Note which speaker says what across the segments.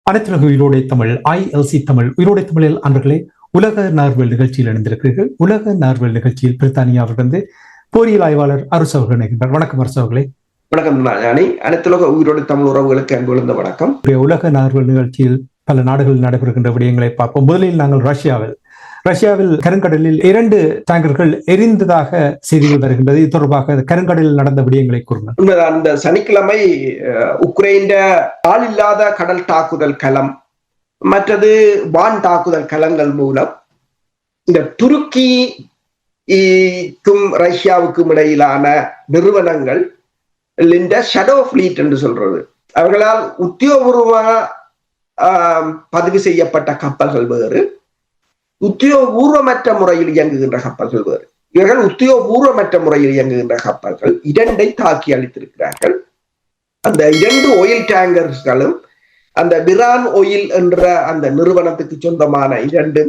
Speaker 1: அனைத்துலக உயிரோடை தமிழ் ILC தமிழ் உயிரோடை தமிழில் அன்பர்களே, உலக நார்வல் நிகழ்ச்சியில் இணைந்திருக்கிறீர்கள். உலக நார்வல் நிகழ்ச்சியில் பிரித்தானியாவிலிருந்து பொறியியல் ஆய்வாளர் அரசு அவர்கள் இணைகின்றார். வணக்கம் அரசு அவர்களே.
Speaker 2: வணக்கம் ஞானி. அனைத்துலக உயிரோடு தமிழ் உறவுகளுக்கு அன்புள்ள வணக்கம்.
Speaker 1: உலக நார்வல் நிகழ்ச்சியில் பல நாடுகளில் நடைபெறுகின்ற விடயங்களை பார்ப்போம். முதலில் நாங்கள் ரஷ்யாவில் கருங்கடலில் 2 டேங்கர்கள் எரிந்ததாக செய்திகள் வருகின்றது. இது தொடர்பாக கருங்கடலில் நடந்த விடயங்களை கூறுங்கள்.
Speaker 2: அந்த சனிக்கிழமை உக்ரைன் ஆள் இல்லாத கடல் தாக்குதல் களம், மற்றது வான் தாக்குதல் களங்கள் மூலம் இந்த துருக்கிக்கும் ரஷ்யாவுக்கும் இடையிலான நிறுவனங்கள் இந்த ஷடோ ஃபிளீட் என்று சொல்றது, அவர்களால் உத்தியோகபூர்வமாக பதிவு செய்யப்பட்ட கப்பல்கள் வேறு, உத்தியோகபூர்வமற்ற முறையில் இயங்குகின்ற கப்பல்கள் வேறு. இவர்கள் உத்தியோகபூர்வமற்ற முறையில் இயங்குகின்ற கப்பல்கள் 2 தாக்கி அளித்திருக்கிறார்கள். அந்த 2 ஆயில் டேங்கர்ஸ்களும் அந்த பிரான் ஆயில் என்ற அந்த நிறுவனத்துக்கு சொந்தமான 2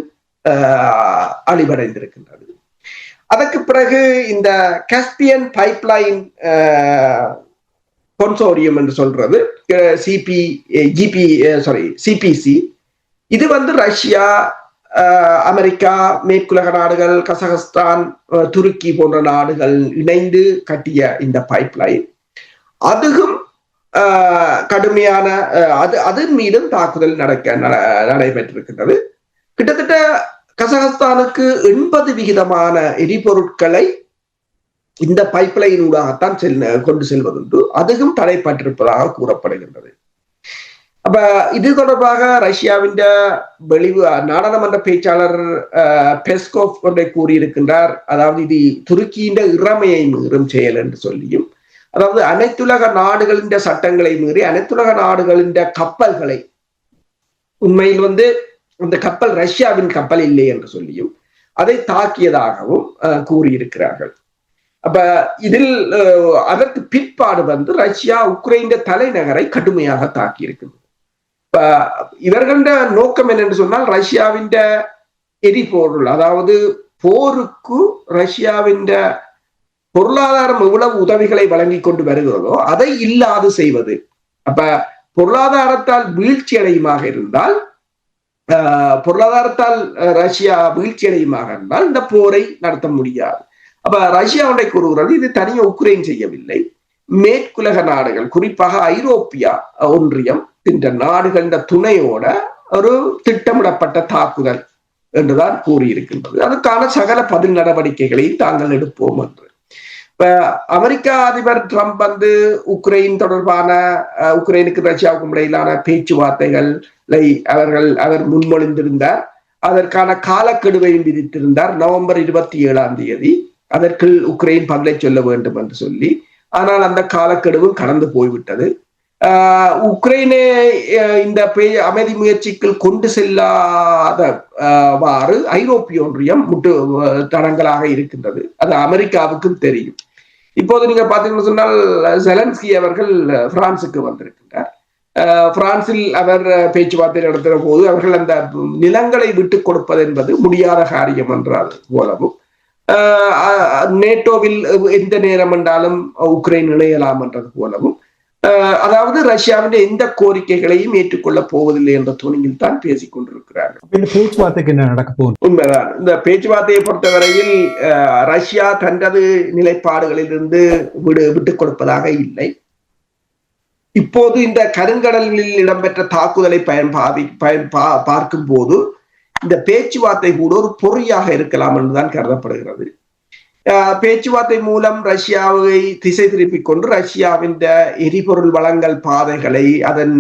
Speaker 2: அழிவடைந்திருக்கின்றது. அதற்கு பிறகு இந்த காஸ்பியன் பைப்லைன் கன்சோரியம் என்று சொல்றது சிபிசி, இது ரஷ்யா, அமெரிக்கா, மேற்குலக நாடுகள், கசகஸ்தான், துருக்கி போன்ற நாடுகள் இணைந்து கட்டிய இந்த பைப்லைன், அதுவும் கடுமையான அதன் மீதும் தாக்குதல் நடைபெற்றிருக்கின்றது. கிட்டத்தட்ட கசகஸ்தானுக்கு 80% எரிபொருட்களை இந்த பைப்லைன் ஊடாகத்தான் கொண்டு செல்வதுண்டு. அதுவும் தடைப்பட்டிருப்பதாக கூறப்படுகின்றது. அப்ப இது தொடர்பாக ரஷ்யாவின் நாடாளுமன்ற பேச்சாளர் பெஸ்கோவ் கொண்டே கூறியிருக்கின்றார். அதாவது இது துருக்கியின் இறமையை மீறும் செயல் என்று சொல்லியும், அதாவது அனைத்துலக நாடுகளின் சட்டங்களை மீறி அனைத்துலக நாடுகளின் கப்பல்களை, உண்மையில் அந்த கப்பல் ரஷ்யாவின் கப்பல் இல்லை என்று சொல்லியும் அதை தாக்கியதாகவும் கூறியிருக்கிறார்கள். அப்ப இதில் அதற்கு பிற்பாடு ரஷ்யா உக்ரைன் தலைநகரை கடுமையாக தாக்கி இருக்கின்றது. இவர்கள நோக்கம் என்னென்று சொன்னால், ரஷ்யாவின் எரிபொருள், அதாவது போருக்கு ரஷ்யாவின் பொருளாதாரம் எவ்வளவு உதவிகளை வழங்கி கொண்டு வருகிறதோ அதை இல்லாது செய்வது. அப்ப பொருளாதாரத்தால் வீழ்ச்சி அடையுமாக இருந்தால், ரஷ்யா வீழ்ச்சி அடையுமாக இருந்தால் இந்த போரை நடத்த முடியாது. அப்ப ரஷ்யா ஒன்றை கூறுகிறது, இது தனியாக உக்ரைன் செய்யவில்லை, மேற்குலக நாடுகள், குறிப்பாக ஐரோப்பிய ஒன்றியம் இந்த நாடுகளின் துணையோட ஒரு திட்டமிடப்பட்ட தாக்குதல் என்றுதான் கூறியிருக்கின்றது. அதுக்கான சகல பதில் நடவடிக்கைகளையும் தாங்கள் எடுப்போம் என்று. இப்ப அமெரிக்கா அதிபர் ட்ரம்ப் உக்ரைன் தொடர்பான உக்ரைனுக்கு ரஷ்யாவுக்கும் இடையிலான பேச்சுவார்த்தைகளை அவர் முன்மொழிந்திருந்தார். அதற்கான காலக்கெடுவையும் விதித்திருந்தார். நவம்பர் 27 அதற்குள் உக்ரைன் பதிலை சொல்ல வேண்டும் என்று சொல்லி. ஆனால் அந்த காலக்கெடுவும் கடந்து போய்விட்டது. உக்ரைனை இந்த அமைதி முயற்சிகள் கொண்டு செல்லாதவாறு ஐரோப்பிய ஒன்றியம் தடங்களாக இருக்கின்றது. அது அமெரிக்காவுக்கும் தெரியும். இப்போது நீங்க பாத்தீங்கன்னு சொன்னால், செலன்ஸ்கி அவர்கள் பிரான்சுக்கு வந்திருக்கின்றார். பிரான்சில் அவர் பேச்சுவார்த்தை நடத்துகிற போது அவர்கள் அந்த நிலங்களை விட்டுக் கொடுப்பது என்பது முடியாத காரியம் என்றால் போலவும், நேட்டோவில் எந்த நேரம் என்றாலும் உக்ரைன் இணையலாம் என்றது போலவும், அதாவது ரஷ்யாவின் எந்த கோரிக்கைகளையும் ஏற்றுக்கொள்ள போவதில்லை என்ற துணியில் தான் பேசிக் கொண்டிருக்கிறார்கள்.
Speaker 1: பேச்சுவார்த்தைக்கு என்ன நடக்க போகுது?
Speaker 2: உண்மைதான். இந்த பேச்சுவார்த்தையை பொறுத்தவரையில் ரஷ்யா தனது நிலைப்பாடுகளிலிருந்து விட்டுக் கொடுப்பதாக இல்லை. இப்போது இந்த கருங்கடலில் இடம்பெற்ற தாக்குதலை பார்க்கும் போது இந்த பேச்சுவார்த்தை கூட ஒரு பொறியாக இருக்கலாம் என்றுதான் கருதப்படுகிறது. பேச்சுவார்த்தை மூலம் ரஷ்யாவை திசை திருப்பிக் கொண்டு ரஷ்யாவின் எரிபொருள் வழங்கல் பாதைகளை, அதன்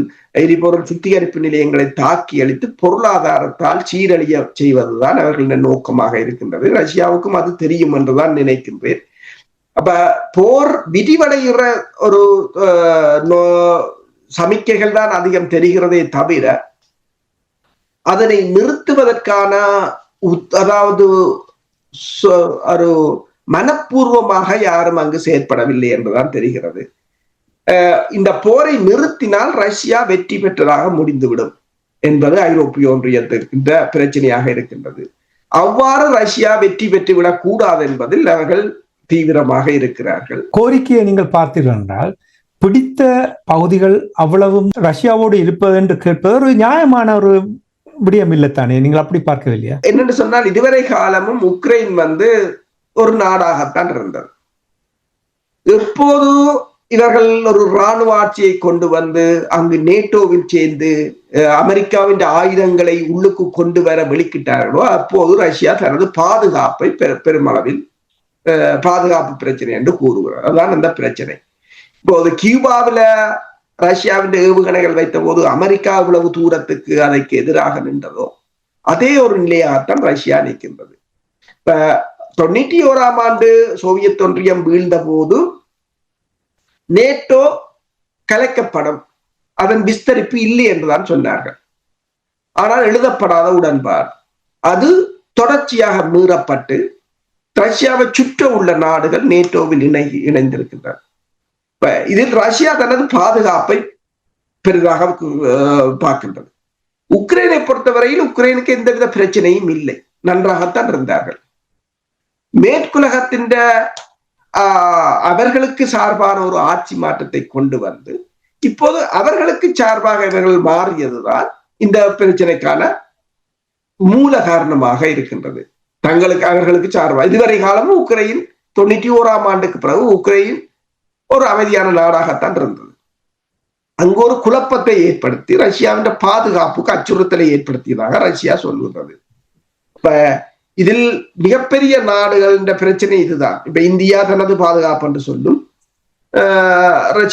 Speaker 2: எரிபொருள் சுத்திகரிப்பு நிலையங்களை தாக்கி அளித்து பொருளாதாரத்தால் சீரழிய செய்வதுதான் அவர்களின் நோக்கமாக இருக்கின்றது. ரஷ்யாவுக்கும் அது தெரியும் என்றுதான் நினைக்கின்றேன். அப்ப போர் விரிவடைகிற ஒரு சமிக்கைகள் தான் அதிகம் தெரிகிறதே தவிர, அதனை நிறுத்துவதற்கான அதாவது ஒரு மனப்பூர்வமாக யாரும் அங்கு செயற்படவில்லை என்றுதான் தெரிகிறது. இந்த போரை நிறுத்தினால் ரஷ்யா வெற்றி பெற்றதாக முடிந்துவிடும் என்பது ஐரோப்பிய ஒன்றியத்திற்கு பிரச்சனையாக இருக்கின்றது. அவ்வாறு ரஷ்யா வெற்றி பெற்றுவிடக் கூடாது என்பதில் அவர்கள் தீவிரமாக இருக்கிறார்கள்.
Speaker 1: கோரிக்கையை நீங்கள் பார்த்தீர்கள் என்றால், பிடித்த பகுதிகள் அவ்வளவும் ரஷ்யாவோடு இருப்பது என்று கேட்பது ஒரு நியாயமான ஒரு விடயம் இல்லைத்தானே? நீங்கள் அப்படி பார்க்கவில்லையா?
Speaker 2: என்னென்று சொன்னால் இதுவரை காலமும் உக்ரைன் ஒரு நாடாகத்தான் இருந்தது. எப்போது இவர்கள் ஒரு இராணுவ ஆட்சியை கொண்டு வந்து அங்கு நேட்டோவில் சேர்ந்து அமெரிக்காவின் ஆயுதங்களை உள்ளுக்கு கொண்டு வர வெளிக்கிட்டார்களோ அப்போது ரஷ்யா தனது பாதுகாப்பை பெருமளவில் பாதுகாப்பு பிரச்சனை என்று கூறுகிறார். அதுதான் அந்த பிரச்சனை. இப்போது கியூபாவில ரஷ்யாவின் ஏவுகணைகள் வைத்த போது அமெரிக்கா இவ்வளவு தூரத்துக்கு அதற்கு எதிராக நின்றதோ அதே ஒரு நிலையாகத்தான் ரஷ்யா நிற்கின்றது. இப்ப 91ஆம் ஆண்டு சோவியத் ஒன்றியம் வீழ்ந்த போது நேட்டோ கலைக்கப்படும், அதன் விஸ்தரிப்பு இல்லை என்றுதான் சொன்னார்கள். ஆனால் எழுதப்படாத உடன்பாடு அது தொடர்ச்சியாக மீறப்பட்டு ரஷ்யாவை சுற்ற உள்ள நாடுகள் நேட்டோவில் இணைந்திருக்கின்றன. இப்ப இதில் ரஷ்யா தனது பாதுகாப்பை பெரிதாக பார்க்கின்றது. உக்ரைனை பொறுத்தவரையில் உக்ரைனுக்கு எந்தவித பிரச்சனையும் இல்லை, நன்றாகத்தான் இருந்தார்கள். மேற்குலகத்தின் அவர்களுக்கு சார்பான ஒரு ஆட்சி மாற்றத்தை கொண்டு வந்து இப்போது அவர்களுக்கு சார்பாக இவர்கள் மாறியதுதான் இந்த பிரச்சனைக்கான மூல காரணமாக இருக்கின்றது. அவர்களுக்கு சார்பாக இதுவரை காலமும் உக்ரைன் 91ஆம் ஆண்டுக்கு பிறகு உக்ரைன் ஒரு அமைதியான நாடாகத்தான் இருந்தது. அங்கு ஒரு குழப்பத்தை ஏற்படுத்தி ரஷ்யாவின் பாதுகாப்புக்கு அச்சுறுத்தலை ஏற்படுத்தியதாக ரஷ்யா சொல்லுகிறது. இப்ப இதில் மிகப்பெரிய நாடுகள் பிரச்சனை இதுதான். இப்ப இந்தியா தனது பாதுகாப்பு என்று சொல்லும்,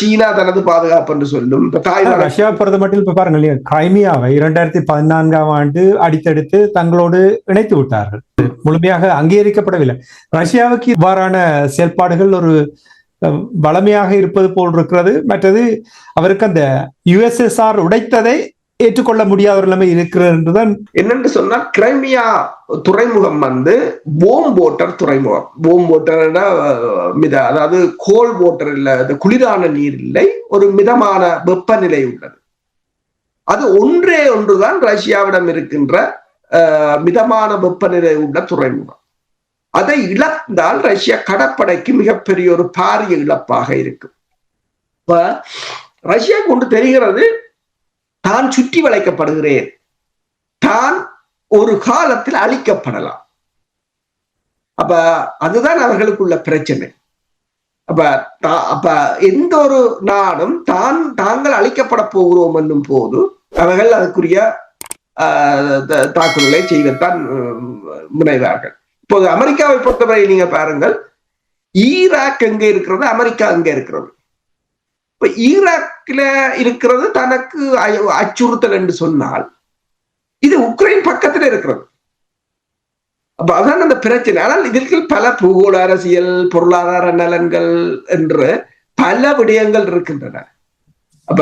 Speaker 2: சீனா தனது பாதுகாப்பு என்று சொல்லும்.
Speaker 1: ரஷ்யா பொறுத்த மட்டும் இப்ப பாருங்க, கிரைமியாவை 2014ஆம் ஆண்டு அடித்தெடுத்து தங்களோடு இணைத்து விட்டார்கள், முழுமையாக அங்கீகரிக்கப்படவில்லை. ரஷ்யாவுக்கு இவ்வாறான செயல்பாடுகள் ஒரு வளமையாக இருப்பது போல் இருக்கிறது. மற்றது அவருக்கு அந்த USSR உடைத்ததை ஏற்றுக்கொள்ள முடியாத ஒரு நிலைமை இருக்கிறது என்றுதான்.
Speaker 2: என்னென்று சொன்னால் கிரைமியா துறைமுகம் போம் வாட்டர் துறைமுகம். போம் வாட்டர் அதாவது கோல் வாட்டர் இல்ல, குளிரான நீர் இல்லை, ஒரு மிதமான வெப்பநிலை உள்ளது. அது ஒன்றே ஒன்றுதான் ரஷ்யாவிடம் இருக்கின்ற மிதமான வெப்பநிலை உள்ள துறைமுகம். அதை இழந்தால் ரஷ்யா கடற்படைக்கு மிகப்பெரிய ஒரு பாரிய இழப்பாக இருக்கும். இப்ப ரஷ்யா கொண்டு தெரிகிறது, தான் சுற்றி வளைக்கப்படுகிறேன், தான் ஒரு காலத்தில் அழிக்கப்படலாம். அப்ப அதுதான் அவர்களுக்குள்ள பிரச்சனை. அப்ப எந்த ஒரு நாடும் தாங்கள் அழிக்கப்பட போகிறோம் என்னும் போது அவர்கள் அதுக்குரிய தாக்குதலை செய்யத்தான் முனைவார்கள். இப்போது அமெரிக்காவை பொறுத்தவரை நீங்க பாருங்கள், ஈராக் எங்க இருக்கிறது, அமெரிக்கா எங்க இருக்கிறது. இப்ப ஈராக்ல இருக்கிறது தனக்கு அச்சுறுத்தல் என்று சொன்னால் இது உக்ரைன் பக்கத்தில் இருக்கிறது. அப்ப அதான் அந்த பிரச்சனை. ஆனால் இதற்கு பல பூகோள அரசியல், பொருளாதார நலன்கள் என்று பல விடயங்கள் இருக்கின்றன. அப்ப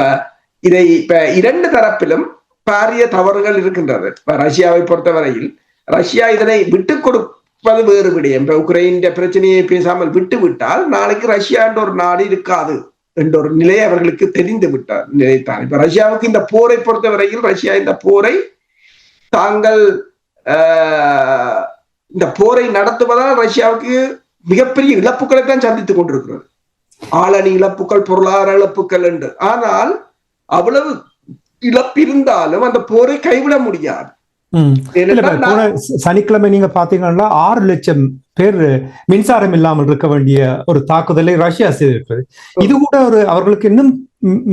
Speaker 2: இதை இப்ப இரண்டு தரப்பிலும் பாரிய தவறுகள் இருக்கின்றது. இப்ப ரஷ்யாவை பொறுத்தவரையில் ரஷ்யா இதனை விட்டுக் கொடுப்பது வேறு விடயம். இப்ப உக்ரைன் பிரச்சனையை பேசாமல் விட்டு விட்டால் நாளைக்கு ரஷ்யா என்ற ஒரு நாடு இருக்காது என்ற ஒரு நிலை அவர்களுக்கு தெரிந்து விட்டார் நிலைத்தான். இப்ப ரஷ்யாவுக்கு இந்த போரை பொறுத்தவரையில் ரஷ்யா இந்த போரை தாங்கள் இந்த போரை நடத்துவதால் ரஷ்யாவுக்கு மிகப்பெரிய இழப்புகளை தான் சந்தித்துக் கொண்டிருக்கிறது. ஆளணி இழப்புகள், பொருளாதார இழப்புகள் என்று. ஆனால் அவ்வளவு இழப்பு இருந்தாலும் அந்த போரை கைவிட முடியாது.
Speaker 1: சனிக்கிழமை நீங்க பாத்தீங்கன்னா 6 லட்சம் பேர் மின்சாரம் இல்லாமல் இருக்க வேண்டிய ஒரு தாக்குதலை ரஷ்யா செய்திருக்கிறது. இது கூட அவர்களுக்கு இன்னும்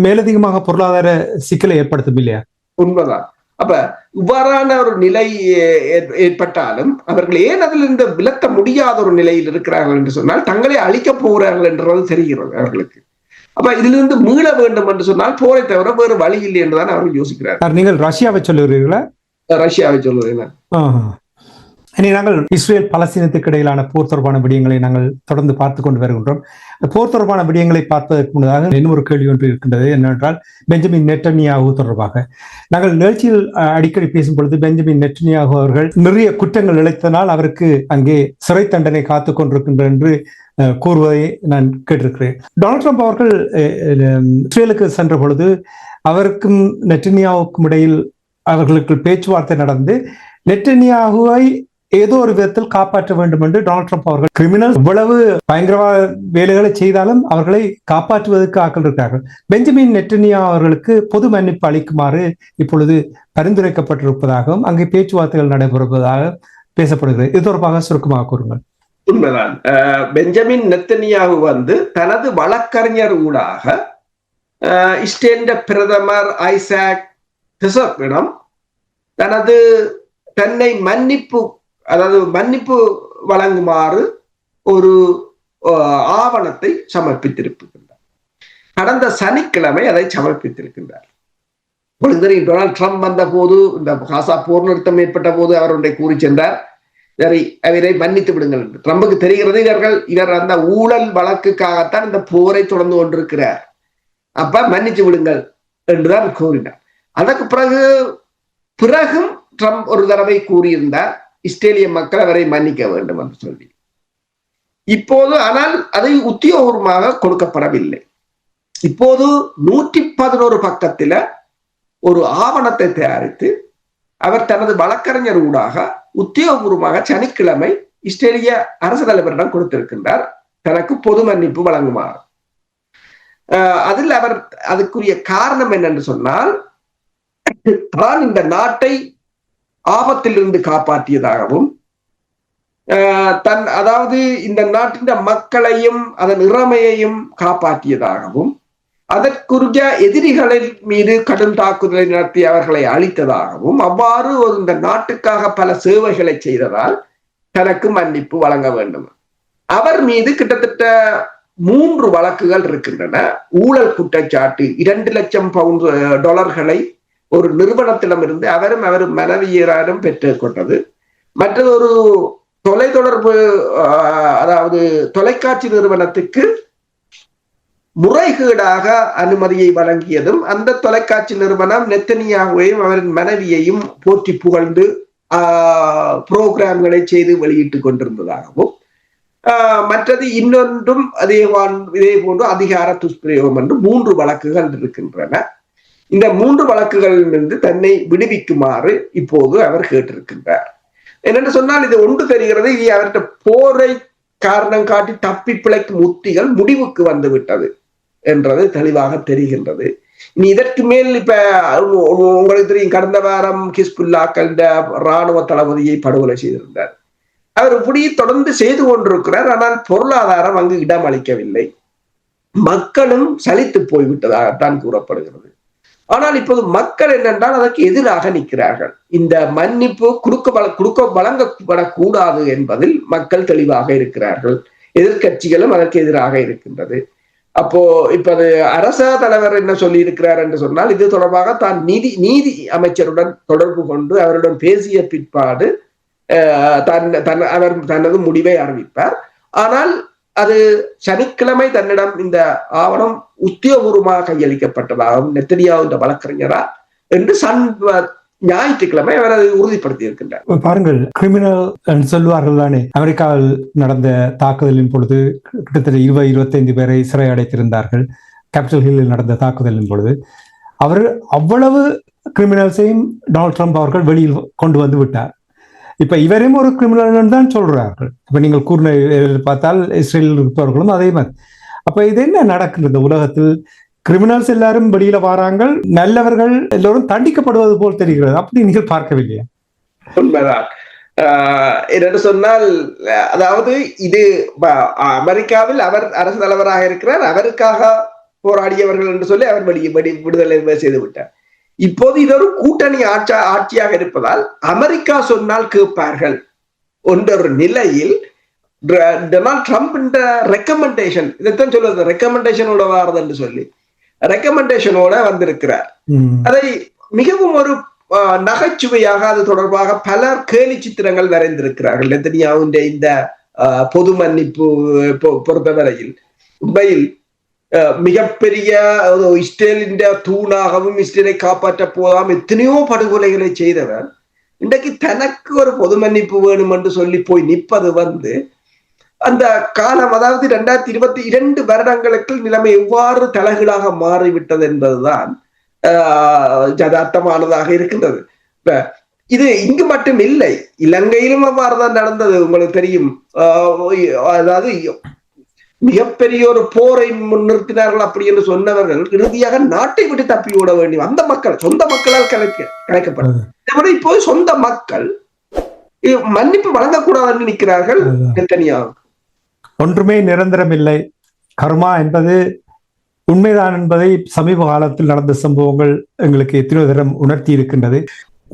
Speaker 1: மேலதிகமாக பொருளாதார சிக்கலை ஏற்படுத்தும் இல்லையா?
Speaker 2: உண்மைதான். அப்ப இவ்வாறான ஒரு நிலை ஏற்பட்டாலும் அவர்கள் ஏன் அதிலிருந்து விலத்த முடியாத ஒரு நிலையில் இருக்கிறார்கள் என்று சொன்னால் தங்களை அழிக்க போகிறார்கள் என்றது தெரிகிறது அவர்களுக்கு. அப்ப இதிலிருந்து மீள வேண்டும் என்று சொன்னால் போரை தவிர வேறு வழி இல்லை என்றுதான் அவர்கள் யோசிக்கிறார்கள்.
Speaker 1: நீங்கள் ரஷ்யாவை சொல்லுகிறீர்களா?
Speaker 2: ரஷ்யாவை சொல்லுகிறேன்.
Speaker 1: இனி நாங்கள் இஸ்ரேல் பலஸ்தீனத்துக்கு இடையிலான போர் தொடர்பான விடயங்களை நாங்கள் தொடர்ந்து பார்த்து கொண்டு வருகின்றோம். போர் தொடர்பான விடயங்களை பார்ப்பதற்கு முன்னதாக இன்னொரு கேள்வி ஒன்று இருக்கின்றது. என்னவென்றால் பெஞ்சமின் நெட்டன்யாகு தொடர்பாக நாங்கள் நிகழ்ச்சியில் அடிக்கடி பேசும் பொழுது பெஞ்சமின் நெட்டன்யாகு அவர்கள் நிறைய குற்றங்கள் இழைத்தனால் அவருக்கு அங்கே சிறை தண்டனை காத்துக் கொண்டிருக்கின்ற என்று கூறுவதை நான் கேட்டிருக்கிறேன். டொனால்ட் ட்ரம்ப் அவர்கள் இஸ்ரேலுக்கு சென்ற பொழுது அவருக்கும் நெட்டன்யாவுக்கும் இடையில் அவர்களுக்கு பேச்சுவார்த்தை நடந்து நெட்டன்யாகுவை ஏதோ ஒரு விதத்தில் காப்பாற்ற வேண்டும் என்று டொனால்ட் ட்ரம்ப் அவர்கள் கிரிமினல் இவ்வளவு பயங்கரவாத வேலைகளை செய்தாலும் அவர்களை காப்பாற்றுவதற்கு ஆக்கள் இருக்கிறார்கள். பெஞ்சமின் நெட்டன்யா அவர்களுக்கு பொது மன்னிப்பு அளிக்குமாறு இப்பொழுது பரிந்துரைக்கப்பட்டிருப்பதாகவும் அங்கே பேச்சுவார்த்தைகள் நடைபெறுவதாக பேசப்படுகிறது. இது தொடர்பாக சுருக்கமாக கூறுங்கள்.
Speaker 2: உண்மைதான். பெஞ்சமின் நெத்தனியாகு தனது வழக்கறிஞர் ஊடாக இஸ்ரேல் பிரதமர் ஐசாக் ஹெர்ஸோக்கிடம் தன்னை மன்னிப்பு வழங்குமாறு ஒரு ஆவணத்தை சமர்ப்பித்திருக்கின்றார். கடந்த சனிக்கிழமை அதை சமர்ப்பித்திருக்கின்றார். டொனால்ட் ட்ரம்ப் வந்த போது, இந்த காசா போர் நிறுத்தம் ஏற்பட்ட போது அவர் ஒன்றை கூறி சென்றார், அவரை மன்னித்து விடுங்கள் என்று. ட்ரம்புக்கு தெரிகிறது இவர் அந்த ஊழல் வழக்குக்காகத்தான் இந்த போரை தொடர்ந்து கொண்டிருக்கிறார், அப்ப மன்னித்து விடுங்கள் என்றுதான் கூறினார். அதற்கு பிறகும் ட்ரம்ப் ஒரு தடவை கூறியிருந்தார் இஸ்ரேலிய மக்கள் அவரை மன்னிக்க வேண்டும் என்று சொல்லி. இப்போது ஆனால் அதை உத்தியோகபூர்வமாக கொடுக்கப்படவில்லை. இப்போது 111 பக்கத்தில ஒரு ஆவணத்தை தயாரித்து அவர் தனது வழக்கறிஞர் ஊடாக உத்தியோகபூர்வமாக சனிக்கிழமை இஸ்ரேலிய அரசு தலைவரிடம் கொடுத்திருக்கின்றார், தனக்கு பொது மன்னிப்பு வழங்குமாறு. அதில் அவர் அதுக்குரிய காரணம் என்னென்று சொன்னால், தான் இந்த நாட்டை ஆபத்திலிருந்து காப்பாற்றியதாகவும், அதாவது இந்த நாட்டின் மக்களையும் அதன் இறமையையும் காப்பாற்றியதாகவும், அதற்குரிய எதிரிகளின் மீது கடும் தாக்குதலை நடத்தி அவர்களை அழித்ததாகவும், அவ்வாறு இந்த நாட்டுக்காக பல சேவைகளை செய்ததால் தனக்கு மன்னிப்பு வழங்க வேண்டும். அவர் மீது கிட்டத்தட்ட 3 வழக்குகள் இருக்கின்றன. ஊழல் குற்றச்சாட்டு, 2 லட்சம் $2 ஒரு நிறுவனத்திடமிருந்து அவரும் மனைவியரும் பெற்றுக் கொண்டது. மற்றது ஒரு தொலைத்தொடர்பு, அதாவது தொலைக்காட்சி நிறுவனத்துக்கு முறைகேடாக அனுமதியை வழங்கியதும், அந்த தொலைக்காட்சி நிறுவனம் நெத்தனியாகுவையும் அவரின் மனைவியையும் போற்றி புகழ்ந்து புரோகிராம்களை செய்து வெளியிட்டுக் கொண்டிருந்ததாகவும், மற்றது இன்னொன்றும் இதே போன்று அதிகார துஷ்பிரயோகம் என்று 3 வழக்குகள் இருக்கின்றன. இந்த 3 வழக்குகளிலிருந்து தன்னை விடுவிக்குமாறு இப்போது அவர் கேட்டிருக்கின்றார். என்னென்று சொன்னால், இது ஒன்று தெரிகிறது, இது அவர்கிட்ட போரை காரணம் காட்டி தப்பி பிழைக்கும் உத்திகள் முடிவுக்கு வந்து விட்டது என்றது தெளிவாக தெரிகின்றது. இனி இதற்கு மேல் இப்ப உங்களுக்கு தெரியும், கடந்த வாரம் ஹிஸ்புல்லாக்கள் இராணுவ தளபதியை படுகொலை செய்திருந்தார். அவர் இப்படி தொடர்ந்து செய்து கொண்டிருக்கிறார். ஆனால் பொருளாதாரம் அங்கு இடம் அளிக்கவில்லை, மக்களும் சலித்து போய்விட்டதாகத்தான் கூறப்படுகிறது. ஆனால் இப்போது மக்கள் என்னென்றால் அதற்கு எதிராக நிற்கிறார்கள். இந்த மன்னிப்பு வழங்கப்படக்கூடாது என்பதில் மக்கள் தெளிவாக இருக்கிறார்கள். எதிர்கட்சிகளும் அதற்கு எதிராக இருக்கின்றது. அப்போ இப்ப அரச தலைவர் என்ன சொல்லி இருக்கிறார் என்று சொன்னால், இது தொடர்பாக தான் நீதி அமைச்சருடன் தொடர்பு கொண்டு அவருடன் பேசிய பிற்பாடு அவர் தனது முடிவை அறிவிப்பார். ஆனால் அது சனிக்கிழமை தன்னிடம் இந்த ஆவணம் உத்தியோகபூர்வமாக கையளிக்கப்பட்டதாகவும் நெத்தனியாவு வழக்கறிஞரா என்று ஞாயிற்றுக்கிழமை அவர் அதை உறுதிப்படுத்தி இருக்கின்றார்.
Speaker 1: பாருங்கள், கிரிமினல் சொல்லுவார்கள் தானே. அமெரிக்காவில் நடந்த தாக்குதலின் பொழுது கிட்டத்தட்ட 20-25 பேரை சிறை அடைத்திருந்தார்கள். கேபிட்டல் ஹில்லில் நடந்த தாக்குதலின் பொழுது அவர் அவ்வளவு கிரிமினல்ஸையும் டொனால்ட் ட்ரம்ப் அவர்கள் வெளியில் கொண்டு வந்து விட்டார். இப்ப இவரையும் ஒரு கிரிமினல் தான் சொல்றார்கள். இப்ப நீங்கள் கூறின பார்த்தால் இஸ்ரேலில் இருப்பவர்களும் அதே மாதிரி. அப்ப இது என்ன நடக்கின்றது உலகத்தில்? கிரிமினல்ஸ் எல்லாரும் வெளியில வராங்கள், நல்லவர்கள் எல்லோரும் தண்டிக்கப்படுவது போல் தெரிகிறது. அப்படி நீங்கள் பார்க்கவில்லையா?
Speaker 2: உண்மைதான். என்னென்னு சொன்னால், அதாவது இது அமெரிக்காவில் அவர் அரசு தலைவராக இருக்கிறார், அவருக்காக போராடியவர்கள் என்று சொல்லி அவர் விடுதலை செய்து விட்டார். இப்போது இது ஒரு கூட்டணி ஆட்சியாக இருப்பதால் அமெரிக்கா சொன்னால் கேட்பார்கள் என்ற ஒரு நிலையில் டொனால்ட் ட்ரம்ப் ரெக்கமெண்டேஷன், இதைத்தான் சொல்லுவது, ரெக்கமெண்டேஷனோட வாரது என்று சொல்லி ரெக்கமெண்டேஷனோட வந்திருக்கிறார். அதை மிகவும் ஒரு நகைச்சுவையாக அது தொடர்பாக பலர் கேலி சித்திரங்கள் வரைந்திருக்கிறார்கள். நெத்தனியாவுடைய இந்த பொது மன்னிப்பு பொறுத்தவரையில் உண்மையில் மிகப்பெரிய இஸ்ரேலின் தூணாகவும் இஸ்ரேலை காப்பாற்ற போதாம் எத்தனையோ படுகொலைகளை செய்தவர் இன்றைக்கு தனக்கு ஒரு பொது மன்னிப்பு வேணும் என்று சொல்லி போய் நிற்பது அந்த காலம், அதாவது 2022 வருடங்களுக்கு நிலைமை எவ்வாறு தலைகீழாக மாறிவிட்டது என்பதுதான் யதார்த்தமானதாக இருக்கின்றது. இப்ப இது இங்கு மட்டும் இல்லை, இலங்கையிலும் அவ்வாறுதான் நடந்தது. உங்களுக்கு தெரியும். அதாவது மிகப்பெரிய ஒரு போரை முன்னிறுத்தினார்கள் அப்படி என்று சொன்னவர்கள் இறுதியாக நாட்டை விட்டு தப்பி ஓட வேண்டும். அந்த மக்கள் சொந்த மக்களால் கலைக்கப்பட்டது. இப்போது சொந்த மக்கள் மன்னிப்பு வழங்கக்கூடாது என்று நிற்கிறார்கள். நெத்தனியாகு
Speaker 1: ஒன்றுமே நிரந்தரம் இல்லை, கர்மா என்பது உண்மைதான் என்பதை சமீப காலத்தில் நடந்த சம்பவங்கள் எங்களுக்கு எத்தனை தரம் உணர்த்தி இருக்கின்றது.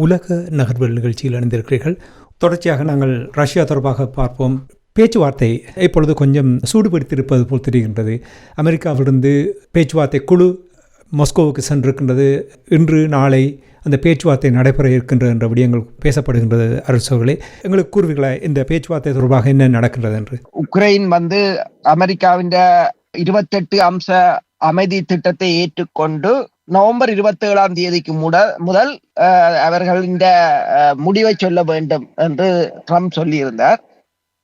Speaker 1: உலக நகர்வுகள் நிகழ்ச்சியில் அணிந்திருக்கிறீர்கள். தொடர்ச்சியாக நாங்கள் ரஷ்யா தொடர்பாக பார்ப்போம். பேச்சுவார்த்தை இப்பொழுது கொஞ்சம் சூடுபிடித்திருப்பது போல் தெரிகின்றது. அமெரிக்காவிலிருந்து பேச்சுவார்த்தை குழு மாஸ்கோவுக்கு சென்றிருக்கின்றது. இன்று நாளை அந்த பேச்சுவார்த்தை நடைபெற இருக்கின்ற என்ற விடயங்கள் பேசப்படுகின்றது. அரசர்களே, எங்களுக்கு கூறுவீர்களா இந்த பேச்சுவார்த்தை தொடர்பாக என்ன நடக்கின்றது என்று?
Speaker 3: உக்ரைன் அமெரிக்காவின் 28 அம்ச அமைதி திட்டத்தை ஏற்றுக்கொண்டு நவம்பர் 27ஆம் தேதிக்கு முதல் அவர்கள் இந்த முடிவை சொல்ல வேண்டும் என்று ட்ரம்ப் சொல்லியிருந்தார்.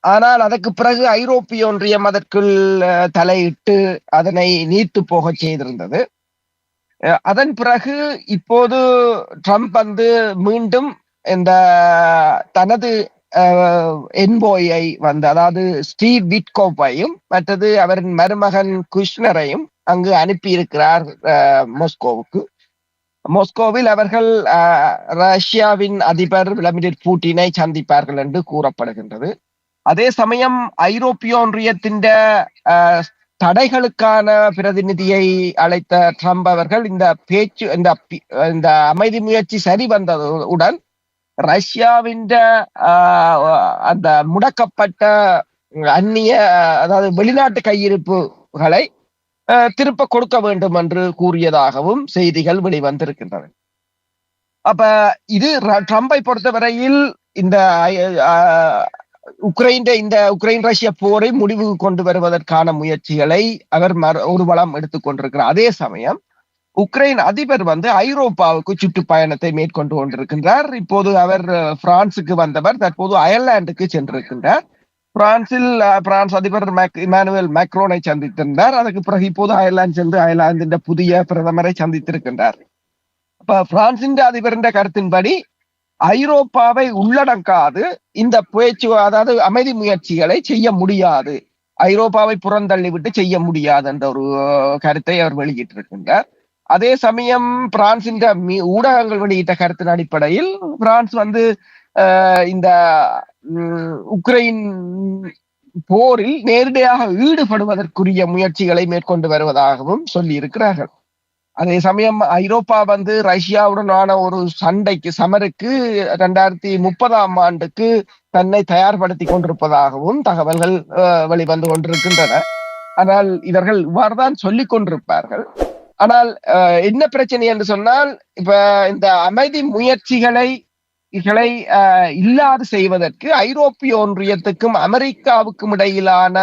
Speaker 3: ஆனால் அதற்கு பிறகு ஐரோப்பிய ஒன்றியம் அதற்குள் தலையிட்டு அதனை நீர்த்து போக செய்திருந்தது. அதன் பிறகு இப்போது ட்ரம்ப் மீண்டும் இந்த தனது என்போயை அதாவது ஸ்டீவ் விட்கோப்பையும் மற்றது அவரின் மருமகன் குஷ்னரையும் அங்கு அனுப்பியிருக்கிறார் மாஸ்கோவுக்கு. மாஸ்கோவில் அவர்கள் ரஷ்யாவின் அதிபர் விளாடிமிர் புட்டினை சந்திப்பார்கள் என்று கூறப்படுகின்றது. அதே சமயம் ஐரோப்பிய ஒன்றியத்தின் தடைகளுக்கான பிரதிநிதியை அழைத்த ட்ரம்ப் அவர்கள் இந்த அமைதி முயற்சி சரி வந்ததுடன் ரஷ்யாவின் அந்த முடக்கப்பட்ட அந்நிய அதாவது வெளிநாட்டு கையிருப்புகளை திருப்ப கொடுக்க வேண்டும் என்று கூறியதாகவும் செய்திகள் வெளிவந்திருக்கின்றன. அப்ப இது ட்ரம்பை பொறுத்தவரையில் இந்த உக்ரைன் ரஷ்ய போரை முடிவுக்கு கொண்டு வருவதற்கான முயற்சிகளை அவர் ஒரு வளம் எடுத்துக்கொண்டிருக்கிறார். அதே சமயம் உக்ரைன் அதிபர் ஐரோப்பாவுக்கு சுற்றுப்பயணத்தை மேற்கொண்டு கொண்டிருக்கின்றார். இப்போது அவர் பிரான்சுக்கு வந்தவர் தற்போது அயர்லாந்துக்கு சென்றிருக்கின்றார். பிரான்ஸ் அதிபர் இமானுவேல் மேக்ரோனை சந்தித்திருந்தார். அதுக்கு பிறகு இப்போது அயர்லாந்து சென்று அயர்லாந்தின் புதிய பிரதமரை சந்தித்திருக்கின்றார். அப்ப பிரான்சின் அதிபரின் கருத்தின்படி ஐரோப்பாவை உள்ளடக்காது இந்த அதாவது அமைதி முயற்சிகளை செய்ய முடியாது, ஐரோப்பாவை புறந்தள்ளிவிட்டு செய்ய முடியாது என்ற ஒரு கருத்தை அவர் வெளியிட்டிருக்கின்றார். அதே சமயம் பிரான்சின் ஊடகங்கள் வெளியிட்ட கருத்தின் அடிப்படையில் பிரான்ஸ் இந்த உக்ரைன் போரில் நேரடியாக ஈடுபடுவதற்குரிய முயற்சிகளை மேற்கொண்டு வருவதாகவும் சொல்லி இருக்கிறார்கள். அதே சமயம் ஐரோப்பா ரஷ்யாவுடனான ஒரு சமருக்கு 2030ஆம் ஆண்டுக்கு தன்னை தயார்படுத்தி கொண்டிருப்பதாகவும் தகவல்கள் வெளிவந்து கொண்டிருக்கின்றன. ஆனால் இவர்கள் இவ்வாறுதான் சொல்லிக் கொண்டிருப்பார்கள். ஆனால் என்ன பிரச்சனை என்று சொன்னால், இப்ப இந்த அமைதி முயற்சிகளை இல்லாது செய்வதற்கு ஐரோப்பிய ஒன்றியத்துக்கும் அமெரிக்காவுக்கும் இடையிலான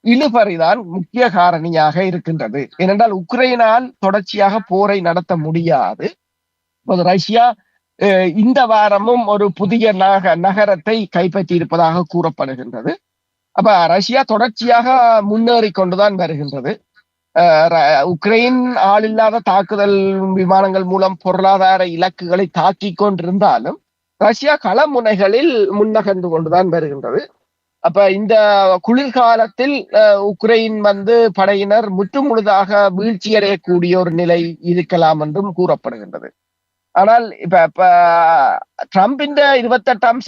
Speaker 3: இழுபறிதான் முக்கிய காரணியாக இருக்கின்றது. ஏனென்றால் உக்ரைனால் தொடர்ச்சியாக போரை நடத்த முடியாது. ரஷ்யா இந்த வாரமும் ஒரு புதிய நகரத்தை கைப்பற்றி இருப்பதாக கூறப்படுகின்றது. அப்ப ரஷ்யா தொடர்ச்சியாக முன்னேறி கொண்டுதான் வருகின்றது. உக்ரைன் ஆளில்லாத தாக்குதல் விமானங்கள் மூலம் பொருளாதார இலக்குகளை தாக்கி கொண்டிருந்தாலும் ரஷ்யா களமுனைகளில் முன்னகர்ந்து கொண்டுதான் வருகின்றது. அப்ப இந்த குளிர்காலத்தில் உக்ரைன் படையினர் முற்றுமுழுதாக வீழ்ச்சியடையக்கூடிய ஒரு நிலை இருக்கலாம் என்றும் கூறப்படுகின்றது. ஆனால் இப்ப ட்ரம்பின் 28 அம்ச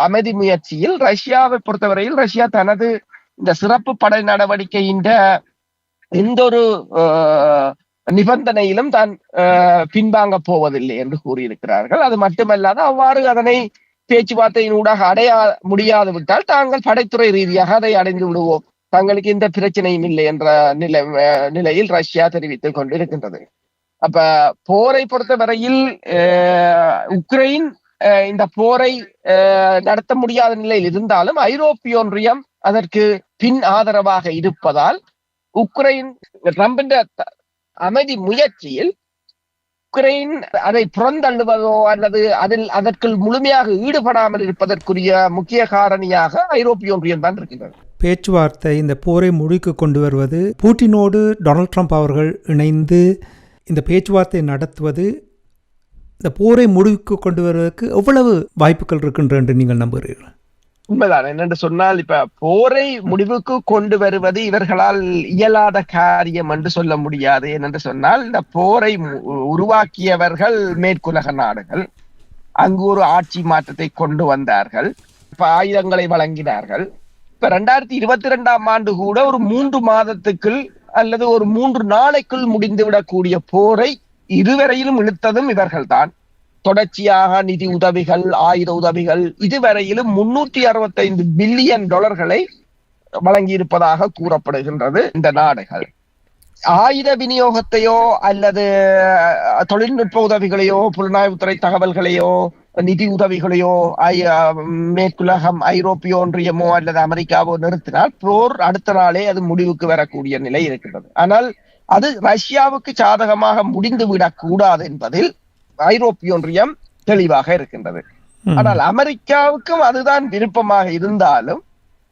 Speaker 3: அமைதி முயற்சியில் ரஷ்யாவை பொறுத்தவரையில் ரஷ்யா தனது இந்த சிறப்பு படை நடவடிக்கையின் எந்த ஒரு நிபந்தனையிலும் தான் பின்வாங்க போவதில்லை என்று கூறியிருக்கிறார்கள். அது மட்டுமல்லாது அவ்வாறு அதனை பேச்சுவார்த்தையினூடாக அடைய முடியாது விட்டால் தாங்கள் படைத்துறை ரீதியாக அதை அடைந்து விடுவோம், தங்களுக்கு எந்த பிரச்சனையும் இல்லை என்ற நிலையில் ரஷ்யா தெரிவித்துக் கொண்டிருக்கின்றது. அப்ப போரை பொறுத்தவரையில் உக்ரைன் இந்த போரை நடத்த முடியாத நிலையில் இருந்தாலும் ஐரோப்பிய ஒன்றியம் அதற்கு பின் ஆதரவாக இருப்பதால் உக்ரைன் ட்ரம்பின் அமைதி முயற்சியில் உக்ரைன் அதை புறந்தள்ளுவதோ அல்லது அதற்குள் முழுமையாக ஈடுபடாமல் இருப்பதற்குரிய முக்கிய காரணியாக ஐரோப்பிய ஒன்றியம் தான் இருக்கின்றது.
Speaker 1: பேச்சுவார்த்தை இந்த போரை முடிவுக்கு கொண்டு வருவது, புட்டினோடு டொனால்ட் ட்ரம்ப் அவர்கள் இணைந்து இந்த பேச்சுவார்த்தை நடத்துவது இந்த போரை முடிவுக்கு கொண்டு வருவதற்கு எவ்வளவு வாய்ப்புகள் இருக்கின்ற என்று நீங்கள் நம்புகிறீர்கள்?
Speaker 3: உண்மைதான். என்னென்று சொன்னால், இப்ப போரை முடிவுக்கு கொண்டு வருவது இவர்களால் இயலாத காரியம் என்று சொல்ல முடியாது. என்னென்று சொன்னால், இந்த போரை உருவாக்கியவர்கள் மேற்குலக நாடுகள். அங்கு ஒரு ஆட்சி மாற்றத்தை கொண்டு வந்தார்கள், இப்ப ஆயுதங்களை வழங்கினார்கள். இப்ப 2022 ஆண்டு கூட ஒரு 3 மாதத்துக்குள் அல்லது ஒரு 3 நாளைக்குள் முடிந்துவிடக்கூடிய போரை இதுவரையிலும் இழுத்ததும் இவர்கள்தான். தொடர்ச்சியாக நிதி உதவிகள், ஆயுத உதவிகள், இதுவரையிலும் $365 பில்லியன் வழங்கியிருப்பதாக கூறப்படுகின்றது. இந்த நாடுகள் ஆயுத விநியோகத்தையோ அல்லது தொழில்நுட்ப உதவிகளையோ, புலனாய்வுத்துறை தகவல்களையோ, நிதி உதவிகளையோ மேற்குலகம், ஐரோப்பிய ஒன்றியமோ அல்லது அமெரிக்காவோ நிறுத்தினால் போர் அடுத்த நாளே அது முடிவுக்கு வரக்கூடிய நிலை இருக்கின்றது. ஆனால் அது ரஷ்யாவுக்கு சாதகமாக முடிந்துவிடக் கூடாது என்பதில் ஐரோப்பிய ஒன்றியம் தெளிவாக இருக்கின்றது. ஆனால் அமெரிக்காவுக்கும் அதுதான் விருப்பமாக இருந்தாலும்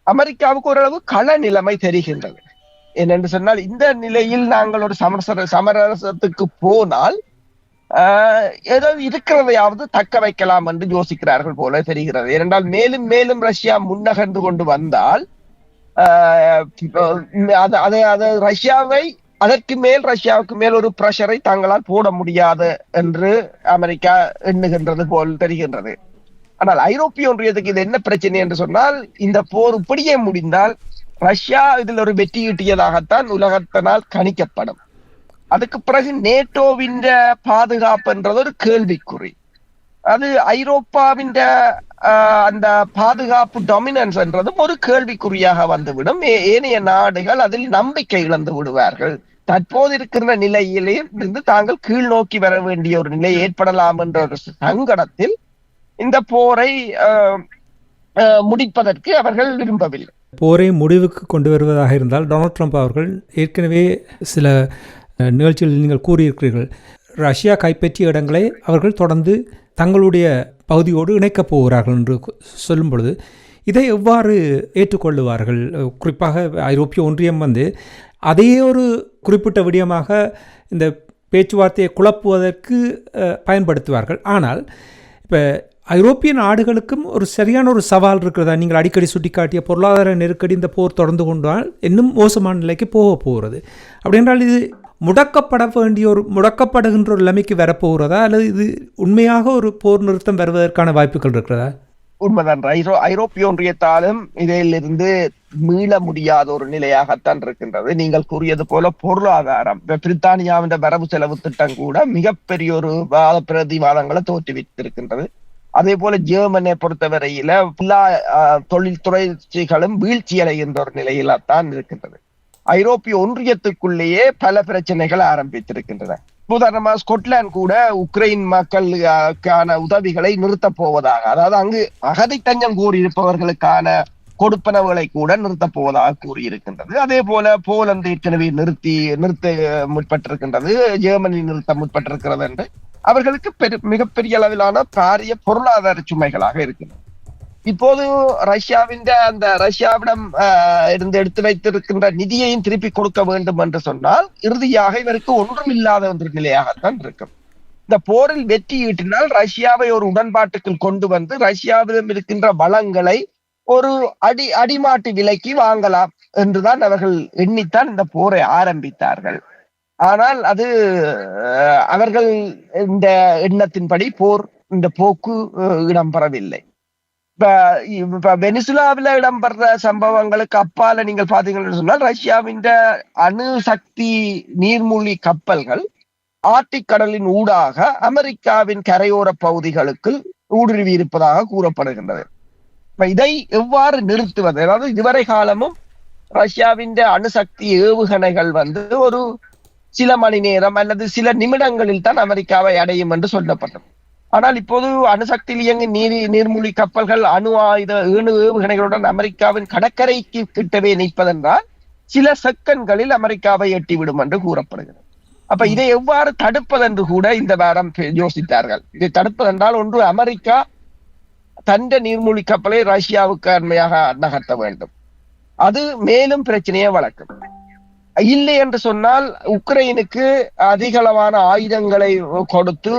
Speaker 3: அமெரிக்காவுக்கு ஓரளவு கள நிலைமை தெரிகின்றது. என்னென்று சொன்னால், இந்த நிலையில் நாங்கள் ஒரு சமரசத்துக்கு போனால் ஏதோ இருக்கிறதையாவது தக்க வைக்கலாம் என்று யோசிக்கிறார்கள் போல தெரிகிறது. ஏனென்றால் மேலும் மேலும் ரஷ்யா முன்னகர்ந்து கொண்டு வந்தால் ரஷ்யாவுக்கு மேல் ஒரு பிரஷரை தாங்களால் போட முடியாது என்று அமெரிக்கா எண்ணுகின்றது போல் தெரிகின்றது. ஆனால் ஐரோப்பிய ஒன்றியத்துக்கு இது என்ன பிரச்சனை என்று சொன்னால், இந்த போர் இப்படியே முடிந்தால் ரஷ்யா இதில் ஒரு வெற்றி ஈட்டியதாகத்தான் உலகத்தினால் கணிக்கப்படும். அதுக்கு பிறகு நேட்டோவின் பாதுகாப்பு என்றது ஒரு கேள்விக்குறி. அது ஐரோப்பாவின் அந்த பாதுகாப்பு டாமினன்ஸ் என்றதும் ஒரு கேள்விக்குறியாக வந்துவிடும். ஏனைய நாடுகள் அதில் நம்பிக்கை இழந்து விடுவார்கள். தற்போது இருக்கிற நிலையிலே இருந்து தாங்கள் கீழ் நோக்கி வர வேண்டிய ஒரு நிலை ஏற்படலாம் என்ற ஒரு சங்கடத்தில் இந்த போரை முடிப்பதற்கு அவர்கள் விரும்பவில்லை.
Speaker 1: போரை முடிவுக்கு கொண்டு வருவதாக இருந்தால் டொனால்ட் ட்ரம்ப் அவர்கள் ஏற்கனவே சில நிகழ்ச்சிகளில் நீங்கள் கூறியிருக்கிறீர்கள், ரஷ்யா கைப்பற்றிய இடங்களை அவர்கள் தொடர்ந்து தங்களுடைய பகுதியோடு இணைக்கப் போகிறார்கள் என்று சொல்லும் பொழுது இதை எவ்வாறு ஏற்றுக்கொள்ளுவார்கள்? குறிப்பாக ஐரோப்பிய ஒன்றியம் அதையே ஒரு குறிப்பிட்ட விடயமாக இந்த பேச்சுவார்த்தையை குழப்புவதற்கு பயன்படுத்துவார்கள். ஆனால் இப்போ ஐரோப்பிய நாடுகளுக்கும் ஒரு சரியான ஒரு சவால் இருக்கிறதா? நீங்கள் அடிக்கடி சுட்டிக்காட்டிய பொருளாதார நெருக்கடி இந்த போர் தொடர்ந்து கொண்டால் இன்னும் மோசமான நிலைக்கு போகிறது. அப்படி என்றால் இது முடக்கப்படுகின்ற ஒரு நிலைமைக்கு வரப்போகிறதா, அல்லது இது உண்மையாக ஒரு போர் நிறுத்தம் வருவதற்கான வாய்ப்புகள் இருக்கிறதா?
Speaker 3: உண்மைதான். ஐரோப்பிய ஒன்றியத்தாலும் இதிலிருந்து மீள முடியாத ஒரு நிலையாகத்தான் இருக்கின்றது. நீங்கள் கூறியது போல பொருளாதாரம், பிரித்தானியாவின் வரவு செலவு திட்டம் கூட மிகப்பெரிய ஒரு வாத பிரதிவாதங்களை தோற்றுவித்திருக்கின்றது. அதே போல ஜெர்மனியை பொறுத்தவரையில எல்லா தொழில்துறைகளும் வீழ்ச்சி அடைகின்ற ஒரு நிலையில தான் இருக்கின்றது. ஐரோப்பிய ஒன்றியத்துக்குள்ளேயே பல பிரச்சனைகள் ஆரம்பித்திருக்கின்றன. உதாரணமா ஸ்கொட்லாந்து கூட உக்ரைன் மக்களுக்கான உதவிகளை நிறுத்தப் போவதாக, அதாவது அங்கு அகதி தஞ்சம் கூறியிருப்பவர்களுக்கான கொடுப்பனவுகளை கூட நிறுத்தப் போவதாக கூறியிருக்கின்றது. அதே போல போலந்து ஏற்கனவே நிறுத்த முற்பட்டிருக்கின்றது, ஜெர்மனி நிறுத்த முற்பட்டிருக்கிறது என்று அவர்களுக்கு மிகப்பெரிய அளவிலான பாரிய பொருளாதார சுமைகளாக இருக்கின்றன. இப்போது ரஷ்யாவிடம் இருந்து எடுத்து வைத்திருக்கின்ற நிதியையும் திருப்பி கொடுக்க வேண்டும் என்று சொன்னால் இறுதியாக இவருக்கு ஒன்றும் இல்லாத ஒரு நிலையாகத்தான் இருக்கும். இந்த போரில் வெற்றி ஈட்டினால் ரஷ்யாவை ஒரு உடன்பாட்டுக்குள் கொண்டு வந்து ரஷ்யாவிடம் இருக்கின்ற வளங்களை ஒரு அடிமாட்டு விலைக்கு வாங்கலாம் என்றுதான் அவர்கள் எண்ணித்தான் இந்த போரை ஆரம்பித்தார்கள். ஆனால் அது அவர்கள் இந்த எண்ணத்தின்படி இந்த போக்கு இடம்பெறவில்லை. இப்ப வெனிசுலாவில இடம்பெற சம்பவங்களுக்கு அப்பால நீங்கள் பாத்தீங்கன்னு சொன்னால் ரஷ்யாவின் அணுசக்தி நீர்மூழ்கி கப்பல்கள் ஆர்டிக் கடலின் ஊடாக அமெரிக்காவின் கரையோர பகுதிகளுக்கு ஊடுருவி இருப்பதாக கூறப்படுகின்றது. இதை எவ்வாறு நிறுத்துவது? அதாவது இதுவரை காலமும் ரஷ்யாவின் அணுசக்தி ஏவுகணைகள் ஒரு சில மணி நேரம் அல்லது சில நிமிடங்களில் தான் அமெரிக்காவை அடையும் என்று சொல்லப்பட்டது. ஆனால் இப்போது அணுசக்தியில் இயங்கும் நீர்மூழ்கி கப்பல்கள் அணு ஆயுத ஏவுகணைகளுடன் அமெரிக்காவின் கடற்கரைக்கு கிட்டவே நிற்பதென்றால் சில செகண்ட்களில் அமெரிக்காவை எட்டிவிடும் என்று கூறப்படுகிறது. அப்ப இதை எவ்வாறு தடுப்பதென்று கூட இந்த வாரம் யோசித்தார்கள். இதை தடுப்பதென்றால் ஒன்று, அமெரிக்கா தண்ட நீர்மூழ்கி கப்பலை ரஷ்யாவுக்கு அண்மையாக நகர்த்த வேண்டும். அது மேலும் பிரச்சனையை வளர்க்கும். இல்லை என்று சொன்னால் உக்ரைனுக்கு அதிகளவான ஆயுதங்களை கொடுத்து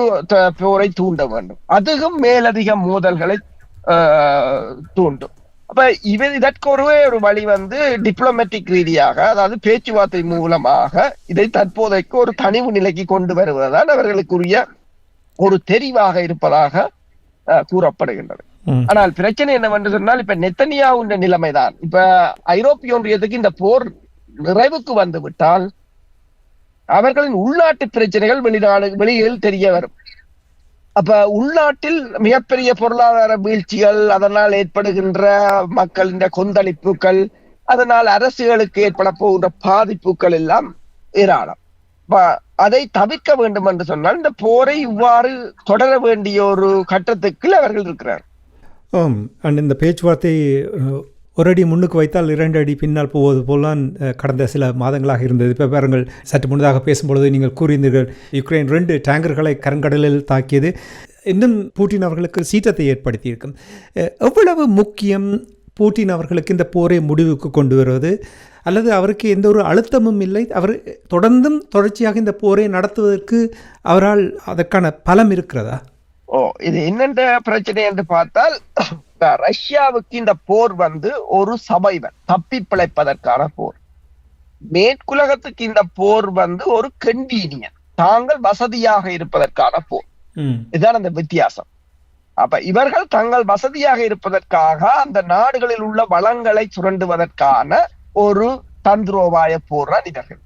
Speaker 3: போரை தூண்ட வேண்டும். அதுவும் மேலதிக மோதல்களை தூண்டும். அப்ப இதற்கு ஒரு வழி டிப்ளமேட்டிக் ரீதியாக, அதாவது பேச்சுவார்த்தை மூலமாக இதை தற்போதைக்கு ஒரு தனிவு நிலைக்கு கொண்டு வருவதுதான் அவர்களுக்குரிய ஒரு தெரிவாக இருப்பதாக கூறப்படுகின்றது. ஆனால் பிரச்சனை என்னவென்று சொன்னால், இப்ப நெத்தனியாவுடைய நிலைமைதான். இப்ப ஐரோப்பிய ஒன்றியத்துக்கு இந்த போர் நிறைவுக்கு வந்து விட்டால் அவர்களின் உள்நாட்டு பிரச்சனைகள் வெளியில் தெரிய வரும். அப்ப உள்நாட்டில் மிகப்பெரிய பொருளாதார வீழ்ச்சிகள், அதனால் ஏற்படுகின்ற மக்களின் கொந்தளிப்புகள், அதனால் அரசுகளுக்கு ஏற்பட போகின்ற பாதிப்புகள் எல்லாம் ஏராளம். அதை தவிர்க்க வேண்டும் என்று சொன்னால் இந்த போரை இவ்வாறு தொடர வேண்டிய ஒரு கட்டத்துக்கு அவர்கள் இருக்கிறார்.
Speaker 1: இந்த பேச்சுவார்த்தை ஒரு அடி முன்னுக்கு வைத்தால் 2 அடி பின்னால் போவது போலான் கடந்த சில மாதங்களாக இருந்தது. இப்போ பாருங்கள், சற்று முன்னதாக பேசும்பொழுது நீங்கள் கூறியிருந்தீர்கள் யுக்ரைன் 2 டேங்கர்களை கருங்கடலில் தாக்கியது இன்னும் பூட்டின் அவர்களுக்கு சீற்றத்தை ஏற்படுத்தியிருக்கும். எவ்வளவு முக்கியம் பூட்டின் அவர்களுக்கு இந்த போரை முடிவுக்கு கொண்டு வருவது? அல்லது அவருக்கு எந்த ஒரு அழுத்தமும் இல்லை, அவர் தொடர்ச்சியாக இந்த போரை நடத்துவதற்கு அவரால் அதற்கான பலம் இருக்கிறதா?
Speaker 3: இது என்னென்ற பிரச்சனை என்று பார்த்தால், ரஷ்யாவுக்கு இந்த போர் ஒரு சபைவன், தப்பி பிழைப்பதற்கான போர். மேற்குலகத்துக்கு இந்த போர் ஒரு கன்வீனியன், தாங்கள் வசதியாக இருப்பதற்கான போர். இதுதான் அந்த வித்தியாசம். அப்ப இவர்கள் தங்கள் வசதியாக இருப்பதற்காக அந்த நாடுகளில் உள்ள வளங்களை சுரண்டுவதற்கான ஒரு தந்திரோபாய போர் இவர்கள்.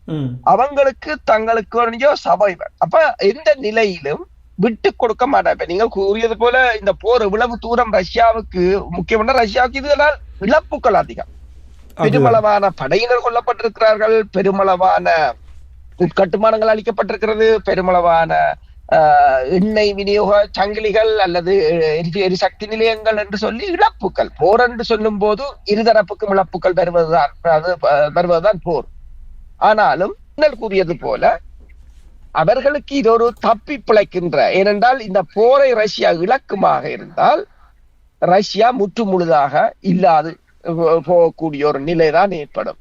Speaker 3: அவங்களுக்கு தங்களுக்கு சபைவன். அப்ப எந்த நிலையிலும் விட்டு கொடுக்க மாட்டாங்க. நீங்கள் கூறியது போல இந்த போர் இவ்வளவு தூரம் ரஷ்யாவுக்கு முக்கியமான, ரஷ்யாவுக்கு இதனால் இழப்புகள் அதிகம். பெருமளவான படையினர் கொல்லப்பட்டிருக்கிறார்கள், பெருமளவான உட்கட்டுமானங்கள் அளிக்கப்பட்டிருக்கிறது, பெருமளவான எண்ணெய் விநியோக சங்கிலிகள் அல்லது எரிசக்தி நிலையங்கள் என்று சொல்லி இழப்புகள். போர் என்று சொல்லும் போது இருதரப்புக்கும் இழப்புகள் வருவதுதான் போர். ஆனாலும் கூறியது போல அவர்களுக்கு இது ஒரு தப்பி பிழைக்கின்ற, ஏனென்றால் இந்த போரை ரஷ்யா இலக்குமாக இருந்தால் ரஷ்யா முற்று முழுதாக இல்லாது போகக்கூடிய ஒரு நிலைதான் ஏற்படும்.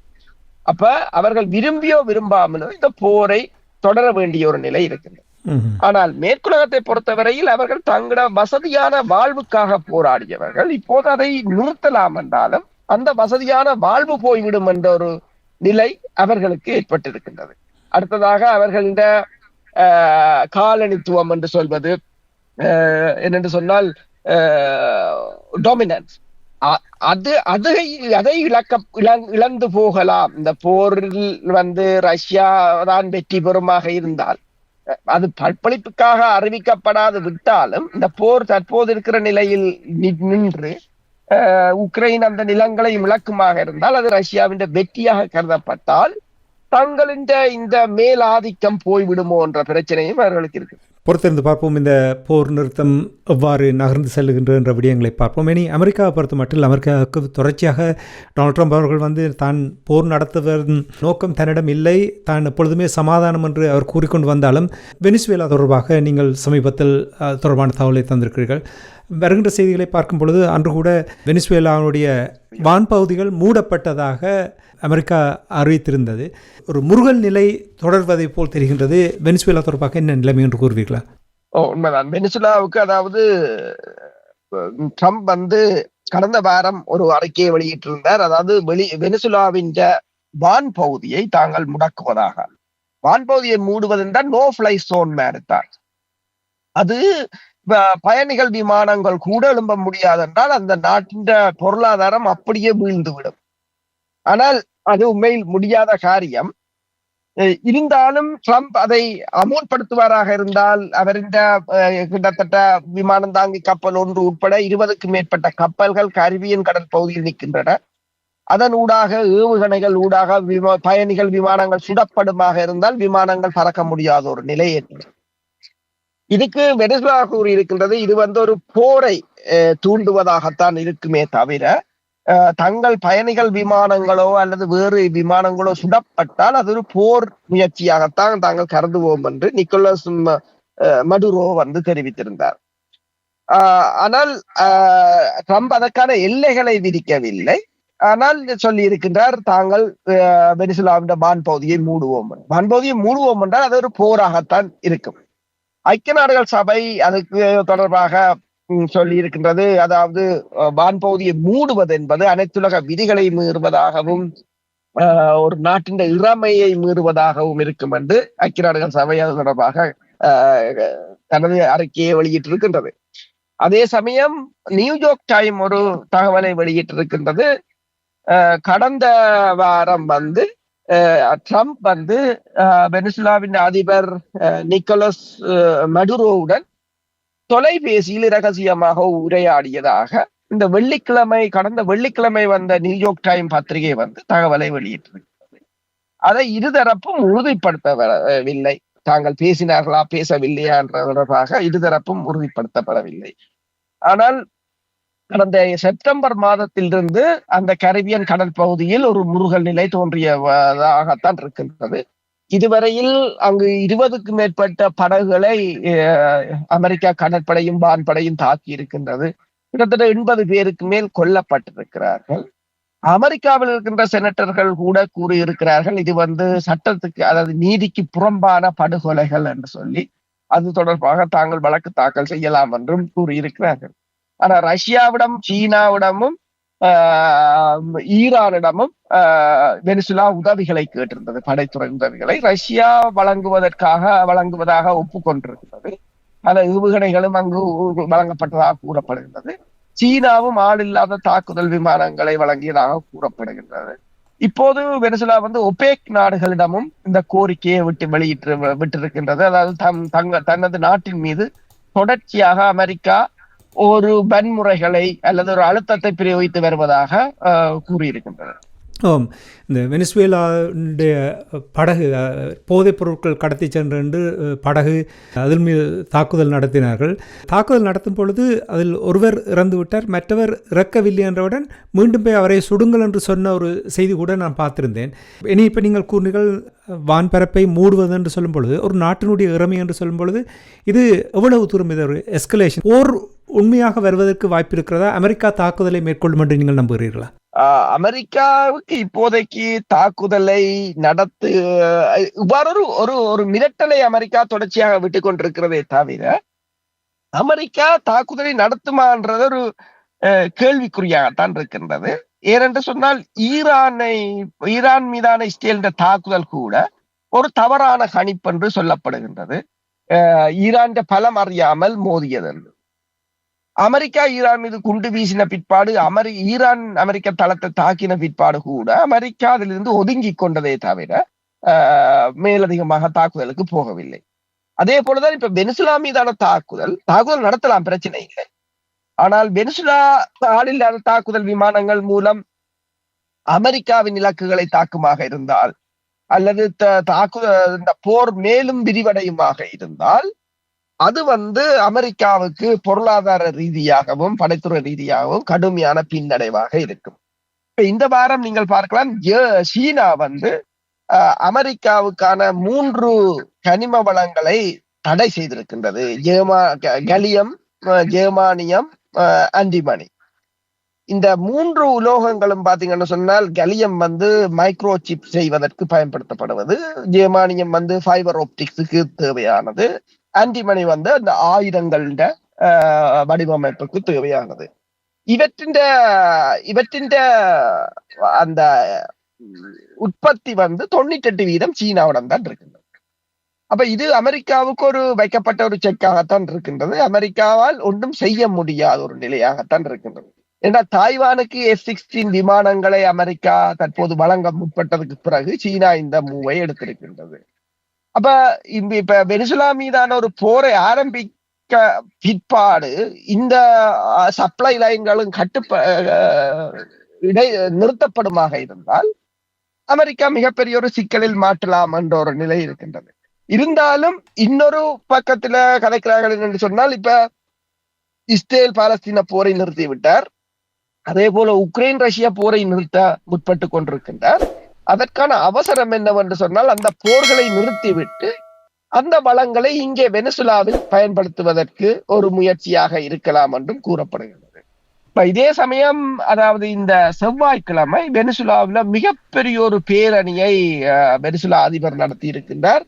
Speaker 3: அப்ப அவர்கள் விரும்பியோ விரும்பாமலோ இந்த போரை தொடர வேண்டிய ஒரு நிலை இருக்கின்றது. ஆனால் மேற்குலகத்தை பொறுத்தவரையில் அவர்கள் தங்கள வசதியான வாழ்வுக்காக போராடியவர்கள். இப்போது அதை நிறுத்தலாம் என்றாலும் அந்த வசதியான வாழ்வு போய்விடும் என்ற ஒரு நிலை அவர்களுக்கு ஏற்பட்டிருக்கின்றது. அடுத்ததாக அவர்கள் இந்த காலனித்துவம் என்று சொல்வது என்னென்று சொன்னால் டாமினன்ஸ், அதை இழந்து போகலாம். இந்த போரில் ரஷ்யா தான் வெற்றி பெறுமாக இருந்தால், அது பற்பளிப்புக்காக அறிவிக்கப்படாது விட்டாலும் இந்த போர் தற்போது இருக்கிற நிலையில் நின்று உக்ரைன் அந்த நிலங்களை இழக்குமாக இருந்தால் அது ரஷ்யாவின் வெற்றியாக கருதப்பட்டால் தங்களின் இந்த மேலாதிக்கம் போய்விடுமோ என்ற பிரச்சனையும் அவர்களுக்கு இருக்கு.
Speaker 1: பொறுத்திருந்து பார்ப்போம். இந்த போர் நிறுத்தம் எவ்வாறு நகர்ந்து செல்லுகின்ற என்ற விடயங்களை பார்ப்போம். இனி அமெரிக்காவை பொறுத்த மட்டும் அமெரிக்காவுக்கு தொடர்ச்சியாக டொனால்ட் ட்ரம்ப் அவர்கள் தான் போர் நடத்துவதன் நோக்கம் தன்னிடம் இல்லை, தான் எப்பொழுதுமே சமாதானம் என்று அவர் கூறிக்கொண்டு வந்தாலும் வெனிசுவேலா தொடர்பாக நீங்கள் சமீபத்தில் தொடர்பான தகவலை தந்திருக்கிறீர்கள். வருகின்ற செய்திகளை பார்க்கும் பொழுது அன்று கூட வெனிசுவேலாவுடைய வான்பகுதிகள் மூடப்பட்டதாக அமெரிக்கா அறிவித்திருந்தது. ஒரு முருகல் நிலை தொடர்வதை போல் தெரிகின்றது. வெனிசுவேலா தொடர்பாக என்ன நிலைமை என்று கூறுவீர்களா?
Speaker 3: உண்மைதான். வெனிசுவேலாவுக்கு அதாவது ட்ரம்ப் கடந்த வாரம் ஒரு அறிக்கையை வெளியிட்டிருந்தார். அதாவது வெனிசுவேலாவின் வான் பகுதியை தாங்கள் முடக்குவதாக. வான்பகுதியை மூடுவதென்றால் நோ ஃபிளை சோன் மேரித்தான். அது பயணிகள் விமானங்கள் கூட எழும்ப முடியாது என்றால் அந்த நாட்டின் பொருளாதாரம் அப்படியே வீழ்ந்துவிடும். ஆனால் அது உண்மையில் முடியாத காரியம். இருந்தாலும் ட்ரம்ப் அதை அமுல்படுத்துவாராக இருந்தால் அவரின் கிட்டத்தட்ட விமானம் தாங்கி கப்பல் ஒன்று உட்பட 20க்கும் மேற்பட்ட கப்பல்கள் கரிபியன் கடல் பகுதியில் நிற்கின்றன. அதன் ஊடாக ஏவுகணைகள் ஊடாக பயணிகள் விமானங்கள் சுடப்படுமாக இருந்தால் விமானங்கள் பறக்க முடியாத ஒரு நிலை ஏற்படும். இதுக்கு வெனிசுவேலா கூறியிருக்கின்றது, இது ஒரு போரை தூண்டுவதாகத்தான் இருக்குமே தவிர தங்கள் பயணிகள் விமானங்களோ அல்லது வேறு விமானங்களோ சுடப்பட்டால் அது ஒரு போர் முயற்சியாகத்தான் தாங்கள் கருதுவோம் என்று நிக்கோலஸ் மடுரோ தெரிவித்திருந்தார். ஆனால் ட்ரம்ப் அதற்கான எல்லைகளை விதிக்கவில்லை. ஆனால் சொல்லி இருக்கின்றார் தாங்கள் வெனிசுலாவின் வான்பகுதியை மூடுவோம். வான்பகுதியை மூடுவோம் என்றால் அது ஒரு போராகத்தான் இருக்கும். ஐக்கிய நாடுகள் சபை அதுக்கு தொடர்பாக சொல்லி இருக்கின்றது. அதாவது வான்பகுதியை மூடுவது என்பது அனைத்துலக விதிகளை மீறுவதாகவும் ஒரு நாட்டின் இறமையை மீறுவதாகவும் இருக்கும் என்று ஐக்கிய நாடுகள் சபை அது தொடர்பாக தனது அறிக்கையை வெளியிட்டிருக்கின்றது. அதே சமயம் நியூயார்க் டைம் ஒரு தகவலை வெளியிட்டிருக்கின்றது. கடந்த வாரம் ட்ரம்ப் வெனிசுலாவின் அதிபர் நிக்கோலஸ் மடுரோவுடன் தொலைபேசியில் இரகசியமாக உரையாடியதாக இந்த கடந்த வெள்ளிக்கிழமை வந்த நியூயார்க் டைம் பத்திரிகை தகவலை வெளியிட்டிருக்கிறது. அதை இருதரப்பும் உறுதிப்படுத்தவில்லை. தாங்கள் பேசினார்களா பேசவில்லையா என்ற தொடர்பாக இருதரப்பும் உறுதிப்படுத்தப்படவில்லை. ஆனால் கடந்த செப்டம்பர் மாதத்திலிருந்து அந்த கரிபியன் கடல் பகுதியில் ஒரு முருகல் நிலை தோன்றியதாகத்தான் இருக்கின்றது. இதுவரையில் அங்கு 20க்கும் மேற்பட்ட படகுகளை அமெரிக்கா கடற்படையும் வான்படையும் தாக்கி இருக்கின்றது. கிட்டத்தட்ட 80 பேருக்கு மேல் கொல்லப்பட்டிருக்கிறார்கள். அமெரிக்காவில் இருக்கின்ற செனட்டர்கள் கூட கூறியிருக்கிறார்கள் இது சட்டத்துக்கு, அதாவது நீதிக்கு புறம்பான படுகொலைகள் என்று சொல்லி அது தொடர்பாக தாங்கள் வழக்கு தாக்கல் செய்யலாம் என்றும் கூறியிருக்கிறார்கள். ஆனா ரஷ்யாவிடம், சீனாவிடமும் ஈரானிடமும் வெனிசுலா உதவிகளை கேட்டிருந்தது. படைத்துறை உதவிகளை ரஷ்யா வழங்குவதாக ஒப்புக்கொண்டிருக்கிறது. அந்த ஏவுகணைகளும் அங்கு வழங்கப்பட்டதாக கூறப்படுகின்றது. சீனாவும் ஆளில்லாத தாக்குதல் விமானங்களை வழங்கியதாக கூறப்படுகின்றது. இப்போது வெனிசுலா ஒபேக் நாடுகளிடமும் இந்த கோரிக்கையை விட்டிருக்கின்றது. அதாவது தனது நாட்டின் மீது தொடர்ச்சியாக அமெரிக்கா ஒரு வன்முறைகளை அல்லது ஒரு அழுத்தத்தை பிரயோகித்து வருவதாக கூறியிருக்கின்றனர்.
Speaker 1: இந்த வெனிசுவேலாவுடைய படகு போதைப் பொருட்கள் கடத்தி சென்று படகு அதில் மீது தாக்குதல் நடத்தினார்கள். தாக்குதல் நடத்தும் பொழுது அதில் ஒருவர் இறந்து விட்டார், மற்றவர் இறக்கவில்லை என்றவுடன் மீண்டும் போய் அவரை சுடுங்கள் என்று சொன்ன ஒரு செய்தி கூட நான் பார்த்திருந்தேன். இப்போ நீங்கள் கூறினீர்கள் வான்பரப்பை மூடுவது என்று சொல்லும் பொழுது, ஒரு நாட்டினுடைய இறமை என்று சொல்லும் பொழுது இது எவ்வளவு தூரம் இது ஒரு எஸ்கலேஷன் போர் உண்மையாக வருவதற்கு வாய்ப்பு இருக்கிறதா? அமெரிக்கா தாக்குதலை மேற்கொள்ளும் என்று நீங்கள் நம்புகிறீர்களா?
Speaker 3: அமெரிக்காவுக்கு இப்போதைக்கு தாக்குதலை இவ்வாறு ஒரு மிரட்டலை அமெரிக்கா தொடர்ச்சியாக விட்டுக் கொண்டிருக்கிறதே தவிர அமெரிக்கா தாக்குதலை நடத்துமான்றது ஒரு கேள்விக்குறியாகத்தான் இருக்கின்றது. ஏனென்று சொன்னால் ஈரான் மீதான இஸ்ரேலின் தாக்குதல் கூட ஒரு தவறான கணிப்பு என்று சொல்லப்படுகின்றது. ஈரான் பலம் அறியாமல் மோதியது என்று. அமெரிக்கா ஈரான் மீது குண்டு வீசின பிற்பாடு ஈரான் அமெரிக்க தளத்தை தாக்கின பிற்பாடு கூட அமெரிக்கா அதிலிருந்து ஒதுங்கி கொண்டதே தவிர மேலதிகமாக தாக்குதலுக்கு போகவில்லை. அதே போலதான் இப்ப வெனிசுலா மீதான தாக்குதல் நடத்தலாம், பிரச்சனை இல்லை. ஆனால் வெனிசுலா ஆளில்லாத தாக்குதல் விமானங்கள் மூலம் அமெரிக்காவின் இலக்குகளை தாக்குமாக இருந்தால் அல்லது இந்த போர் மேலும் விரிவடையுமாக இருந்தால் அது அமெரிக்காவுக்கு பொருளாதார ரீதியாகவும் படைத்துறை ரீதியாகவும் கடுமையான பின்னடைவாக இருக்கும். இந்த வாரம் நீங்கள் பார்க்கலாம், சீனா அமெரிக்காவுக்கான 3 கனிம வளங்களை தடை செய்திருக்கின்றது. கலியம், ஜெர்மானியம், ஆன்டிமனி. இந்த 3 உலோகங்களும் பாத்தீங்கன்னு சொன்னால் கலியம் மைக்ரோ சிப் செய்வதற்கு பயன்படுத்தப்படுவது, ஜெர்மானியம் ஃபைபர் ஆப்டிக்ஸுக்கு தேவையானது, ஆன்டிமனி அந்த ஆயுதங்கள வடிவமைப்புக்கு தேவையானது. இவற்றின் அந்த உற்பத்தி 98% சீனாவுடன் தான் இருக்கின்றது. அப்ப இது அமெரிக்காவுக்கு ஒரு வைக்கப்பட்ட ஒரு செக்காகத்தான் இருக்கின்றது. அமெரிக்காவால் ஒன்றும் செய்ய முடியாத ஒரு நிலையாகத்தான் இருக்கின்றது. ஏன்னா தாய்வானுக்கு F-16 விமானங்களை அமெரிக்கா தற்போது வழங்க முற்பட்டதுக்கு பிறகு சீனா இந்த மூவை எடுத்திருக்கின்றது. அப்ப இப்ப வெனிசுலா மீதான ஒரு போரை ஆரம்பிக்க பிற்பாடு இந்த சப்ளை லைன்களும் நிறுத்தப்படுமாக இருந்தால் அமெரிக்கா மிகப்பெரிய ஒரு சிக்கலில் மாற்றலாம் என்ற ஒரு நிலை இருக்கின்றது. இருந்தாலும் இன்னொரு பக்கத்துல கதைக்கிறார்கள் என்று சொன்னால், இப்ப இஸ்ரேல் பாலஸ்தீன போரை நிறுத்திவிட்டார், அதே போல உக்ரைன் ரஷ்யா போரை நிறுத்த முற்பட்டு கொண்டிருக்கின்றார். அதற்கான அவசரம் என்னவென்று சொன்னால் அந்த போர்களை நிறுத்திவிட்டு அந்த வளங்களை இங்கே வெனிசுலாவில் பயன்படுத்துவதற்கு ஒரு முயற்சியாக இருக்கலாம் என்றும் கூறப்படுகிறது. இதே சமயம் அதாவது இந்த செவ்வாய்க்கிழமை வெனிசுலாவில் மிகப்பெரிய ஒரு பேரணியை வெனிசுலா அதிபர் நடத்தி இருக்கின்றார்.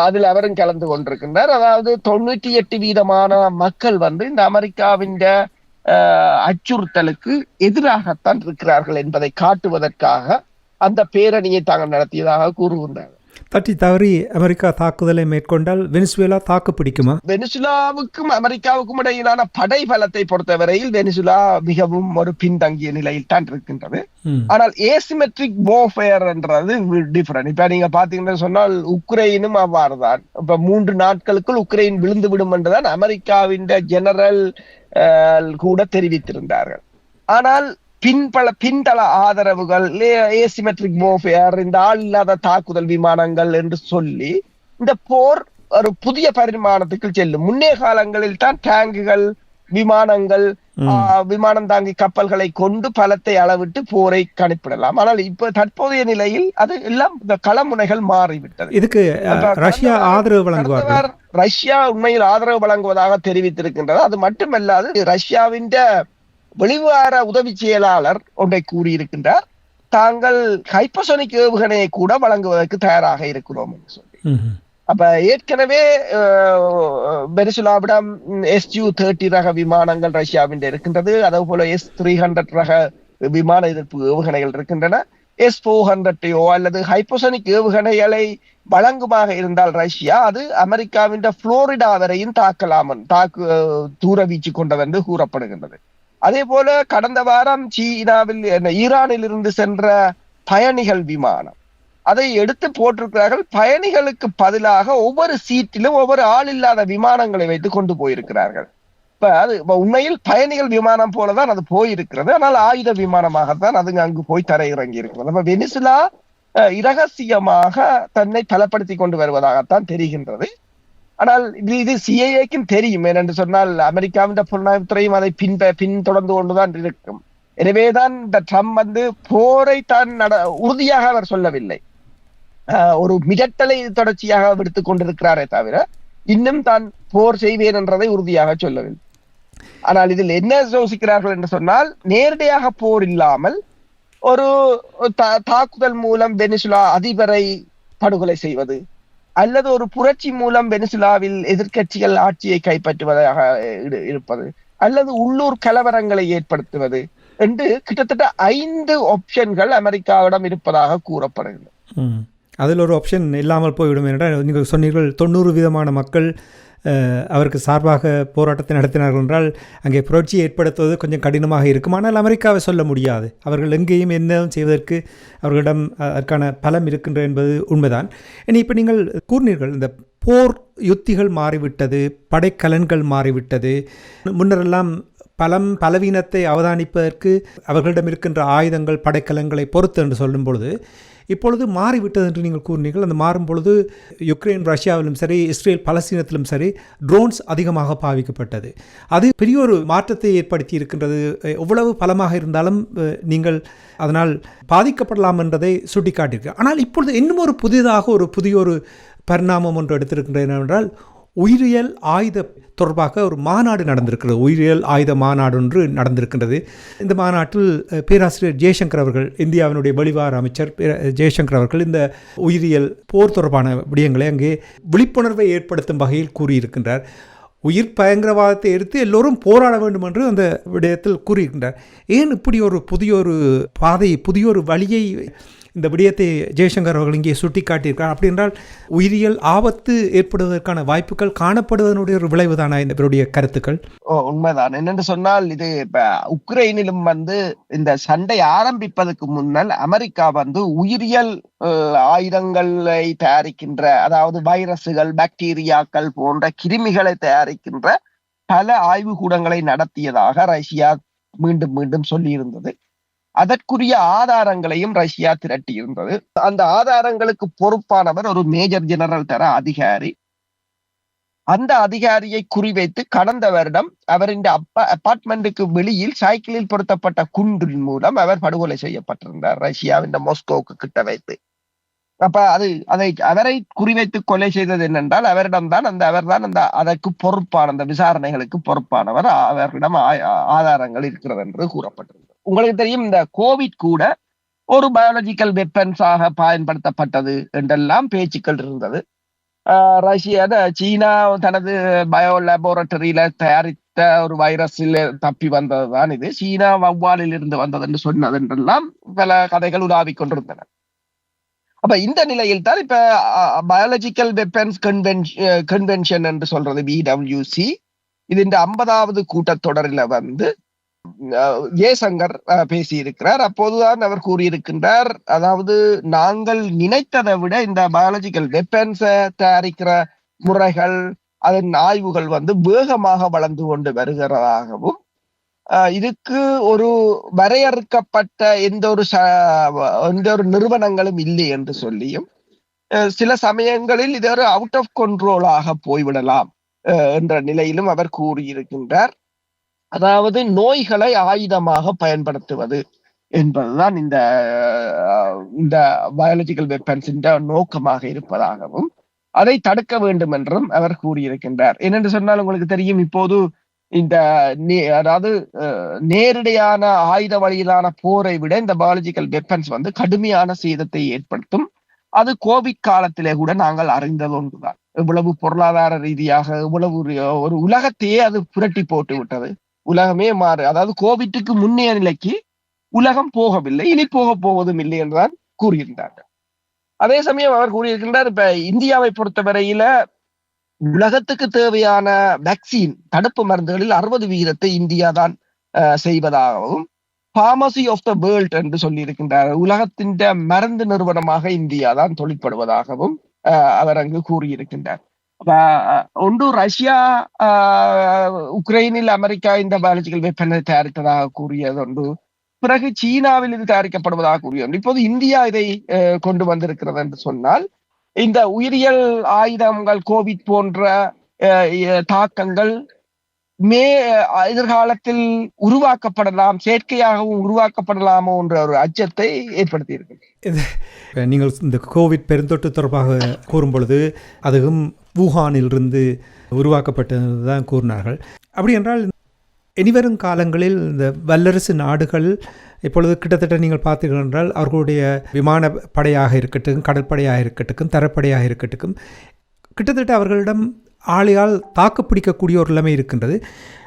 Speaker 3: அதில் அவரும் கலந்து கொண்டிருக்கின்றார். அதாவது 98% மக்கள் இந்த அமெரிக்காவின் அச்சுறுத்தலுக்கு எதிராகத்தான் இருக்கிறார்கள் என்பதை காட்டுவதற்காக அந்த பேரணியை தாங்கள் நடத்தியதாக கூறுகின்றார்கள்.
Speaker 1: தட்டி தவறி அமெரிக்கா தாக்குதலை மேற்கொண்டால் வெனிசுவேலா தாக்கு பிடிக்குமா?
Speaker 3: வெனிசுலாவுக்கும் அமெரிக்காவுக்கும் இடையிலான படை பலத்தை பொறுத்தவரையில் வெனிசுலா மிகவும் ஒரு பின்தங்கிய நிலையில் தான் இருக்கின்றது. ஆனால் ஏசிமெட்ரிக் வார்ஃபேர் என்றது டிஃபரெண்ட். இப்ப நீங்க பாத்தீங்கன்னா சொன்னால் உக்ரைனும் அவ்வாறுதான். இப்ப 3 நாட்களுக்குள் உக்ரைன் விழுந்து விடும் என்றுதான் அமெரிக்காவின் ஜெனரல் கூட தெரிவித்திருந்தார்கள். ஆனால் பின்தள ஆதரவுகள், ஏசிமெட்ரிக் வார்ஃபேர், இந்த ஆள் இல்லாத தாக்குதல் விமானங்கள் என்று சொல்லி இந்த போர் ஒரு புதிய பரிமாணத்துக்கு செல்லும். முன்னே காலங்களில் தான் டேங்குகள், விமானங்கள், விமானம் தாங்கி கப்பல்களை கொண்டு பலத்தை அளவிட்டு போரை கணிப்பிடலாம். ஆனால் இப்ப தற்போதைய நிலையில் அது எல்லாம் இந்த களமுனைகள் மாறிவிட்டது.
Speaker 1: இதுக்கு ரஷ்யா ஆதரவு வழங்குவார்.
Speaker 3: ரஷ்யா உண்மையில் ஆதரவு வழங்குவதாக தெரிவித்திருக்கின்றது. அது மட்டுமல்லாது ரஷ்யாவின் வெளிவார உதவி செயலாளர் ஒன்றை கூறியிருக்கின்றார், தாங்கள் ஹைப்பர்சோனிக் ஏவுகணையை கூட வழங்குவதற்கு தயாராக இருக்கிறோம் என்று சொல்லி. அப்ப ஏற்கனவே வெனிசுலாவிடம் SU-30 ரக விமானங்கள் ரஷ்யாவின் இருக்கின்றது. அதே போல S-300 ரக விமான எதிர்ப்பு ஏவுகணைகள் இருக்கின்றன. S-400 அல்லது ஹைப்பர்சோனிக் ஏவுகணைகளை வழங்குமாக இருந்தால் ரஷ்யா அது அமெரிக்காவின் புளோரிடா வரையும் தாக்கலாம், தூர வீச்சு கொண்டது என்று கூறப்படுகின்றது. அதே போல கடந்த வாரம் ஈரானில் இருந்து சென்ற பயணிகள் விமானம் அதை எடுத்து போட்டிருக்கிறார்கள். பயணிகளுக்கு பதிலாக ஒவ்வொரு சீட்டிலும் ஒவ்வொரு ஆள் இல்லாத விமானங்களை வைத்து கொண்டு போயிருக்கிறார்கள். இப்ப அது உண்மையில் பயணிகள் விமானம் போலதான் அது போயிருக்கிறது. ஆனால் ஆயுத விமானமாகத்தான் அது அங்கு போய் தரையிறங்கி இருக்கிறது. அப்ப வெனிசுலா இரகசியமாக தன்னை பலப்படுத்தி கொண்டு வருவதாகத்தான் தெரிகின்றது. ஆனால் இது சிஐஏக்கும் தெரியும். ஏனென்று சொன்னால் அமெரிக்காவின் புலனாய்வுத்துறையும் அதை பின்தொடர்ந்து கொண்டுதான் இருக்கும். எனவேதான் இந்த ட்ரம்ப் போரை தான் உறுதியாக அவர் சொல்லவில்லை, ஒரு மிரட்டலை தொடர்ச்சியாக விடுத்துக் கொண்டிருக்கிறாரே தவிர இன்னும் தான் போர் செய்வேன் என்றதை உறுதியாக சொல்லவில்லை. ஆனால் இதில் என்ன யோசிக்கிறார்கள் என்று சொன்னால், நேரடியாக போர் இல்லாமல் ஒரு தாக்குதல் மூலம் வெனிசுலா அதிபரை படுகொலை செய்வது, அல்லது ஒரு புரட்சி மூலம் வெனிசுலாவில் எதிர்க்கட்சிகள் ஆட்சியை கைப்பற்றுவதாக இருப்பது, அல்லது உள்ளூர் கலவரங்களை ஏற்படுத்துவது என்று கிட்டத்தட்ட 5 ஆப்ஷன்கள் அமெரிக்காவிடம் இருப்பதாக கூறப்படுகிறது.
Speaker 1: அதில் ஒரு ஆப்ஷன் இல்லாமல் போய்விடும் என்றால், நீங்கள் சொன்னீர்கள் 90% மக்கள் அவருக்கு சார்பாக போராட்டத்தை நடத்தினார்கள் என்றால் அங்கே புரட்சியை ஏற்படுத்துவது கொஞ்சம் கடினமாக இருக்கும். ஆனால் அமெரிக்காவை சொல்ல முடியாது, அவர்கள் எங்கேயும் என்ன செய்வதற்கு அவர்களிடம் அதற்கான பலம் இருக்கின்ற என்பது உண்மைதான். இனி இப்போ நீங்கள் கூறினீர்கள், இந்த போர் யுத்திகள் மாறிவிட்டது, படைக்கலன்கள் மாறிவிட்டது. முன்னரெல்லாம் பலவீனத்தை அவதானிப்பதற்கு அவர்களிடம் இருக்கின்ற ஆயுதங்கள் படைக்கலன்களை பொறுத்து என்று சொல்லும் பொழுது இப்பொழுது மாறிவிட்டது என்று நீங்கள் கூறினீர்கள். அந்த மாறும் பொழுது யுக்ரைன் ரஷ்யாவிலும் சரி, இஸ்ரேல் பலஸ்தீனத்திலும் சரி ட்ரோன்ஸ் அதிகமாக பாவிக்கப்பட்டது. அது பெரிய ஒரு மாற்றத்தை ஏற்படுத்தி இருக்கின்றது. எவ்வளவு பலமாக இருந்தாலும் நீங்கள் அதனால் பாதிக்கப்படலாம் என்றதை சுட்டிக்காட்டியிருக்கிறார். ஆனால் இப்பொழுது இன்னும் ஒரு புதிய ஒரு பரிணாமம் ஒன்று எடுத்திருக்கின்றது. என்னவென்றால், உயிரியல் ஆயுத தொடர்பாக ஒரு மாநாடு நடந்திருக்கிறது. உயிரியல் ஆயுத மாநாடு ஒன்று நடந்திருக்கின்றது. இந்த மாநாட்டில் பேராசிரியர் ஜெய்சங்கர் அவர்கள், இந்தியாவினுடைய வெளிவார அமைச்சர் ஜெய்சங்கர் அவர்கள் இந்த உயிரியல் போர் தொடர்பான விடயங்களை அங்கே விழிப்புணர்வை ஏற்படுத்தும் வகையில் கூறியிருக்கின்றார். உயிர் பயங்கரவாதத்தை எடுத்து எல்லோரும் போராட வேண்டும் என்று அந்த விடயத்தில் கூறியிருக்கின்றார். ஏன் இப்படி ஒரு புதிய ஒரு வழியை இந்த விடயத்தை ஜெய்சங்கர் அவர்கள் இங்கே சுட்டி காட்டியிருக்கார்? அப்படி என்றால் உயிரியல் ஆபத்து ஏற்படுவதற்கான வாய்ப்புகள் காணப்படுவதனுடைய ஒரு விளைவு தானா இவருடைய கருத்துக்கள்?
Speaker 3: உண்மைதான். என்னென்று சொன்னால், இது இப்ப உக்ரைனிலும் இந்த சண்டை ஆரம்பிப்பதற்கு முன்னால் அமெரிக்கா உயிரியல் ஆயுதங்களை தயாரிக்கின்ற, அதாவது வைரசுகள், பாக்டீரியாக்கள் போன்ற கிருமிகளை தயாரிக்கின்ற பல ஆய்வுக்கூடங்களை நடத்தியதாக ரஷ்யா மீண்டும் மீண்டும் சொல்லி இருந்தது. அதற்குரிய ஆதாரங்களையும் ரஷ்யா திரட்டியிருந்தது. அந்த ஆதாரங்களுக்கு பொறுப்பானவர் ஒரு மேஜர் ஜெனரல் தர அதிகாரி. அந்த அதிகாரியை குறிவைத்து கடந்த வருடம் அவரின் அபார்ட்மெண்ட்டுக்கு வெளியில் சைக்கிளில் பொருத்தப்பட்ட குண்டின் மூலம் அவர் படுகொலை செய்யப்பட்டிருந்தார், ரஷ்யாவின் மாஸ்கோவுக்கு கிட்ட வைத்து. அப்ப அவரை குறிவைத்து கொலை செய்தது என்னென்றால் அவர்தான் அந்த அதற்கு பொறுப்பான அந்த விசாரணைகளுக்கு பொறுப்பானவர். அவரிடம் ஆதாரங்கள் இருக்கிறது என்று கூறப்பட்டிருந்தது. உங்களுக்கு தெரியும், இந்த கோவிட் கூட ஒரு பயாலஜிக்கல் வெப்பன்ஸாக பயன்படுத்தப்பட்டது என்றெல்லாம் பேச்சுக்கள் இருந்தது. சீனா தனது பயோ லேபோரட்டரியில தயாரித்த ஒரு வைரஸில் தப்பி வந்ததுதான் இது, சீனா வௌவாலில் இருந்து வந்தது என்று சொன்னது என்றெல்லாம் பல கதைகள் உலாவிக் கொண்டிருந்தன. அப்ப இந்த நிலையில் தான் இப்ப பயாலஜிக்கல் வெப்பன்ஸ் கன்வென்ஷன் என்று சொல்றது BWC இந்த 50வது கூட்டத்தொடரில் ஜெய்சங்கர் பேசியிருக்கிறார். அப்போதுதான் அவர் கூறியிருக்கின்றார், அதாவது நாங்கள் நினைத்ததை விட இந்த பயாலஜிக்கல் வெப்பன்ஸை தயாரிக்கிற முறைகள், அதன் ஆய்வுகள் வேகமாக வளர்ந்து கொண்டு வருகிறதாகவும், இதுக்கு ஒரு வரையறுக்கப்பட்ட எந்த ஒரு நிறுவனங்களும் இல்லை என்று சொல்லியும், சில சமயங்களில் இது ஒரு அவுட் ஆஃப் கண்ட்ரோலாக போய்விடலாம் என்ற நிலையிலும் அவர் கூறியிருக்கின்றார். அதாவது நோய்களை ஆயுதமாக பயன்படுத்துவது என்பதுதான் இந்த பயாலஜிக்கல் வெப்பன்ஸின் நோக்கமாக இருப்பதாகவும், அதை தடுக்க வேண்டும் என்றும் அவர் கூறியிருக்கின்றார். என்னென்று சொன்னால் உங்களுக்கு தெரியும், இப்போது அதாவது நேரடியான ஆயுத வழியிலான போரை விட இந்த பயாலஜிக்கல் வெப்பன்ஸ் கடுமையான சேதத்தை ஏற்படுத்தும். அது கோவிட் காலத்திலே கூட நாங்கள் அறிந்தது ஒன்றுதான். இவ்வளவு பொருளாதார ரீதியாக இவ்வளவு ஒரு உலகத்தையே அது புரட்டி போட்டு விட்டது. உலகமே அதாவது கோவிட்டுக்கு முன்னைய நிலைக்கு உலகம் போகவில்லை, இனி போவதும் இல்லை என்றுதான் கூறியிருந்தார்கள். அதே சமயம் அவர் கூறியிருக்கின்றார், இப்ப இந்தியாவை பொறுத்தவரையில உலகத்துக்கு தேவையான வேக்சின் தடுப்பு மருந்துகளில் 60% இந்தியா தான் செய்வதாகவும், பார்மசி ஆஃப் த வேர்ல்ட் என்று சொல்லி இருக்கின்றார். உலகத்தின் மருந்து நிறுவனமாக இந்தியா தான் தொழிற்படுவதாகவும் அவர் அங்கு கூறியிருக்கின்றார். ஒன்று ரஷ்யா உக்ரைனில் அமெரிக்கா இந்த பயாலஜிக்கல் வெப்பனை தயாரித்ததாக கூறியது ஒன்று, பிறகு சீனாவில் இது தயாரிக்கப்படுவதாக கூறியது. இப்போது இந்தியா இதை கொண்டு வந்திருக்கிறது என்று சொன்னால், இந்த உயிரியல் ஆயுதங்கள் கோவிட் போன்ற தாக்கங்கள் எதிர்காலத்தில் உருவாக்கப்படலாம், செயற்கையாகவும் உருவாக்கப்படலாமோ என்ற ஒரு அச்சத்தை ஏற்படுத்தி இருக்கு.
Speaker 1: நீங்கள் இந்த கோவிட் பெருந்தொற்று தொடர்பாக கூறும் பொழுது அதுவும் வூஹானிலிருந்து உருவாக்கப்பட்டதுதான் கூறினார்கள். அப்படி என்றால் இனிவரும் காலங்களில் இந்த வல்லரசு நாடுகள் இப்பொழுது கிட்டத்தட்ட நீங்கள் பார்த்தீர்கள் என்றால் அவர்களுடைய விமான படையாக இருக்கட்டும், கடற்படையாக இருக்கட்டும், தரப்படையாக இருக்கட்டும், கிட்டத்தட்ட அவர்களிடம் ஆளையால் தாக்குப்பிடிக்கக்கூடிய ஒரு நிலைமை இருக்கின்றது.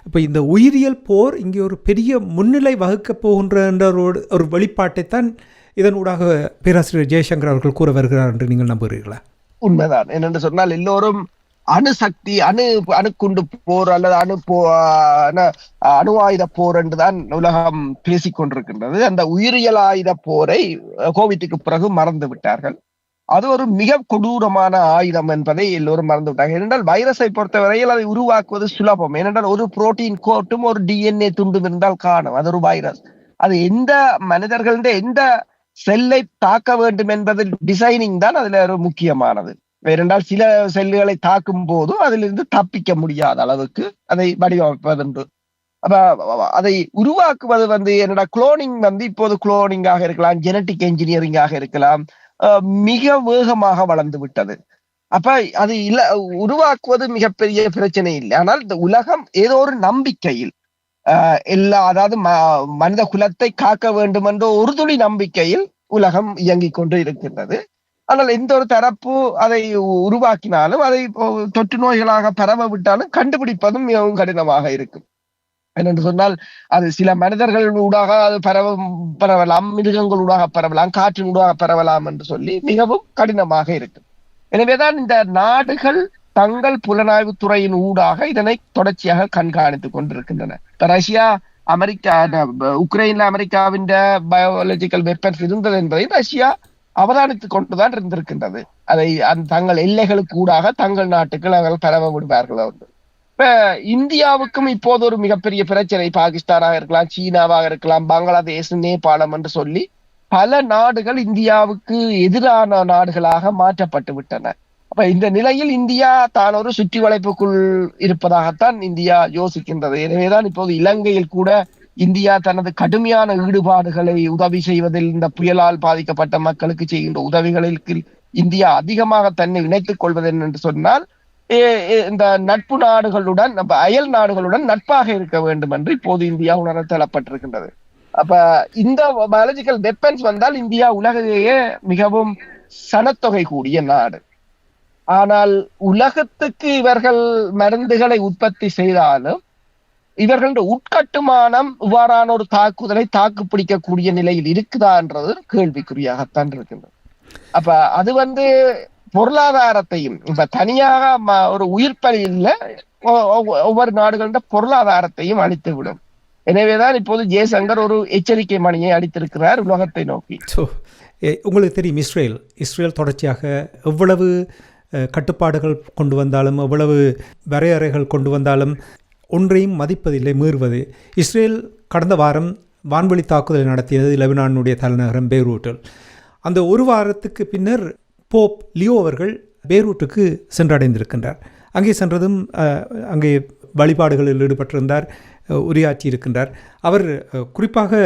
Speaker 1: இப்போ இந்த உயிரியல் போர் இங்கே ஒரு பெரிய முன்னிலை வகுக்கப் போகின்ற ஒரு வெளிப்பாட்டைத்தான் இதனூடாக பேராசிரியர் ஜெய்சங்கர் அவர்கள் கூற வருகிறார் என்று நீங்கள் நம்புகிறீர்களா?
Speaker 3: உண்மைதான். என்னென்று சொன்னால் எல்லோரும் அணுசக்தி, அணுக்குண்டு போர் அல்லது அணு ஆயுத போர் என்றுதான் உலகம் பேசிக் கொண்டிருக்கின்றது. அந்த உயிரியல் ஆயுத போரை கோவிட்டுக்கு பிறகு மறந்து விட்டார்கள். அது ஒரு மிக கொடூரமான ஆயுதம் என்பதை எல்லோரும் மறந்து விட்டார்கள். ஏனென்றால் வைரஸை பொறுத்தவரையில் அதை உருவாக்குவது சுலபம். ஏனென்றால் ஒரு புரோட்டீன் கோட்டும் ஒரு DNA துண்டும் இருந்தால் காணும், அது ஒரு வைரஸ். அது எந்த மனிதர்களுடைய எந்த செல்லை தாக்க வேண்டும் என்பதில் டிசைனிங் தான் அதுல ஒரு முக்கியமானது. ஏனென்றால் சில செல்லுகளை தாக்கும் போது அதிலிருந்து தப்பிக்க முடியாத அளவுக்கு அதை வடிவமைப்பது. அதை உருவாக்குவது என்னடா குளோனிங் இப்போது குளோனிங்காக இருக்கலாம், ஜெனட்டிக் என்ஜினியரிங்காக இருக்கலாம், மிக வேகமாக வளர்ந்து விட்டது. அப்ப அது உருவாக்குவது மிகப்பெரிய பிரச்சனை இல்லை. ஆனால் இந்த உலகம் ஏதோ ஒரு நம்பிக்கையில் அதாவது மனித குலத்தை காக்க வேண்டும் என்ற ஒரு துளி நம்பிக்கையில் உலகம் இயங்கிக் கொண்டு இருக்கின்றது. ஆனால் எந்த ஒரு தரப்பு அதை உருவாக்கினாலும் அதை தொற்று நோய்களாக பரவ விட்டாலும் கண்டுபிடிப்பதும் மிகவும் கடினமாக இருக்கும். என்னென்று சொன்னால் அது சில மனிதர்கள் ஊடாக அது பரவலாம், மிருகங்கள் ஊடாக பரவலாம், காற்றின் ஊடாக பரவலாம் என்று சொல்லி மிகவும் கடினமாக இருக்கும். எனவேதான் இந்த நாடுகள் தங்கள் புலனாய்வு துறையின் ஊடாக இதனை தொடர்ச்சியாக கண்காணித்துக் கொண்டிருக்கின்றன. ரஷ்யா அமெரிக்கா உக்ரைன்ல அமெரிக்காவின் பயாலஜிக்கல் வெப்பன்ஸ் இருந்தது என்பதை ரஷ்யா அவதானித்துக் கொண்டுதான் இருந்திருக்கின்றது. அதை தங்கள் எல்லைகளுக்கு ஊடாக தங்கள் நாட்டுக்கு அவர்கள் பரவ விடுவார்கள். இப்ப இந்தியாவுக்கும் இப்போது ஒரு மிகப்பெரிய பிரச்சனை, பாகிஸ்தானாக இருக்கலாம், சீனாவாக இருக்கலாம், பங்களாதேஷ், நேபாளம் என்று சொல்லி பல நாடுகள் இந்தியாவுக்கு எதிரான நாடுகளாக மாற்றப்பட்டு விட்டன. அப்ப இந்த நிலையில் இந்தியா தான் ஒரு சுற்றி வளைப்புக்குள் இருப்பதாகத்தான் இந்தியா யோசிக்கின்றது. எனவேதான் இப்போது இலங்கையில் கூட இந்தியா தனது கடுமையான ஈடுபாடுகளை உதவி செய்வதில், இந்த புயலால் பாதிக்கப்பட்ட மக்களுக்கு செய்கின்ற உதவிகளில் இந்தியா அதிகமாக தன்னை இணைத்துக் கொள்வது என்று சொன்னால் இந்த நட்பு நாடுகளுடன் அயல் நாடுகளுடன் நட்பாக இருக்க வேண்டும் என்று இப்போது இந்தியா உணர தள்ளப்பட்டிருக்கின்றது. அப்ப இந்த பயாலஜிக்கல் வெப்பன்ஸ் வந்தால் இந்தியா உலகையே மிகவும் சனத்தொகை கூடிய நாடு. ஆனால் உலகத்துக்கு இவர்கள் மருந்துகளை உற்பத்தி செய்தாலும் இவர்களுடைய உட்கட்டுமானம் இவ்வாறான ஒரு தாக்குதலை தாக்கு பிடிக்கக்கூடிய நிலையில் இருக்குதான்றது கேள்விக்குறியாகத்தான் இருக்கின்றது. அப்ப அது பொருளாதாரத்தையும் இப்ப தனியாக ஒரு உயிர் பலியில ஒவ்வொரு நாடுகளோட பொருளாதாரத்தையும் அழித்து விடும். எனவேதான் இப்போது ஜெய்சங்கர் ஒரு எச்சரிக்கை மணியை அடித்திருக்கிறார் உலகத்தை நோக்கி.
Speaker 1: உங்களுக்கு தெரியும், இஸ்ரேல் தொடர்ச்சியாக எவ்வளவு கட்டுப்பாடுகள் கொண்டு வந்தாலும் எவ்வளவு வரையறைகள் கொண்டு வந்தாலும் ஒன்றையும் மதிப்பதில்லை, மீறுவது. இஸ்ரேல் கடந்த வாரம் வான்வெளி தாக்குதலை நடத்தியது லெபனானுடைய தலைநகரம் பெய்ரூட்டில். அந்த ஒரு வாரத்துக்கு பின்னர் போப் லியோ அவர்கள் பெய்ரூட்டுக்கு சென்றடைந்திருக்கின்றார். அங்கே சென்றதும் அங்கே வழிபாடுகளில் ஈடுபட்டிருந்தார், உரையாற்றி இருக்கின்றார். அவர் குறிப்பாக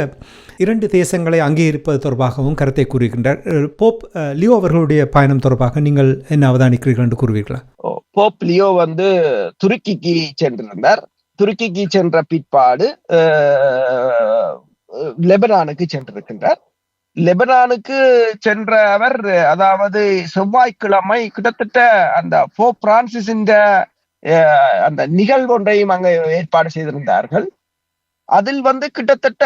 Speaker 1: 2 தேசங்களை அங்கீகரிப்பது தொடர்பாகவும் கருத்தை கூறுகின்றார். போப் லியோ அவர்களுடைய பயணம் தொடர்பாக நீங்கள் என்ன அவதானிக்கிறீர்கள் என்று கூறுவீர்களா?
Speaker 3: போப் லியோ துருக்கிக்கு சென்றிருந்தார். துருக்கிக்கு சென்ற பிற்பாடு லெபனானுக்கு சென்றிருக்கின்றார். லெபனானுக்கு சென்ற அவர் அதாவது செவ்வாய்க்கிழமை கிட்டத்தட்ட அந்த போப் பிரான்சிஸின் அந்த நிகழ்வு ஒன்றையும் அங்க ஏற்பாடு செய்திருந்தார்கள். அதில் கிட்டத்தட்ட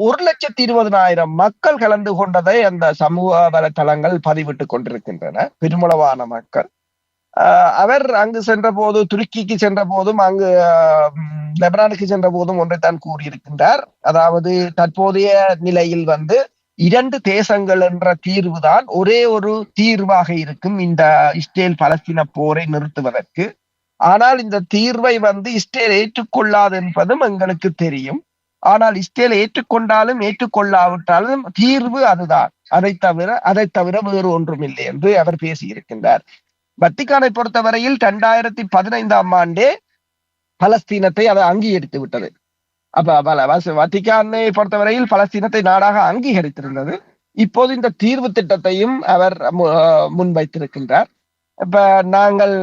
Speaker 3: 1,20,000 மக்கள் கலந்து கொண்டதை அந்த சமூக வலைத்தளங்கள் பதிவிட்டு கொண்டிருக்கின்றன, பெருமளவான மக்கள். அவர் அங்கு சென்ற போது, துருக்கிக்கு சென்ற போதும் அங்கு லெபனானுக்கு சென்ற போதும் ஒன்றைத்தான் கூறியிருக்கின்றார். அதாவது தற்போதைய நிலையில் 2 தேசங்கள் என்ற தீர்வுதான் ஒரே ஒரு தீர்வாக இருக்கும் இந்த இஸ்ரேல் பலஸ்தீன போரை நிறுத்துவதற்கு. ஆனால் இந்த தீர்வை இஸ்ரேல் ஏற்றுக்கொள்ளாது என்பதும் எங்களுக்கு தெரியும். ஆனால் இஸ்ரேல் ஏற்றுக்கொண்டாலும் ஏற்றுக்கொள்ளாவிட்டாலும் தீர்வு அதுதான், அதை தவிர வேறு ஒன்றும் இல்லை என்று அவர் பேசியிருக்கின்றார். வத்திக்கானை பொறுத்தவரையில் 2015ஆம் ஆண்டே பலஸ்தீனத்தை அதை அங்கீகரித்து விட்டது. அப்ப வத்திக்கானை பொறுத்தவரையில் பலஸ்தீனத்தை நாடாக அங்கீகரித்திருந்தது. இப்போது இந்த தீர்வு திட்டத்தையும் அவர் முன்வைத்திருக்கின்றார். இப்ப நாங்கள்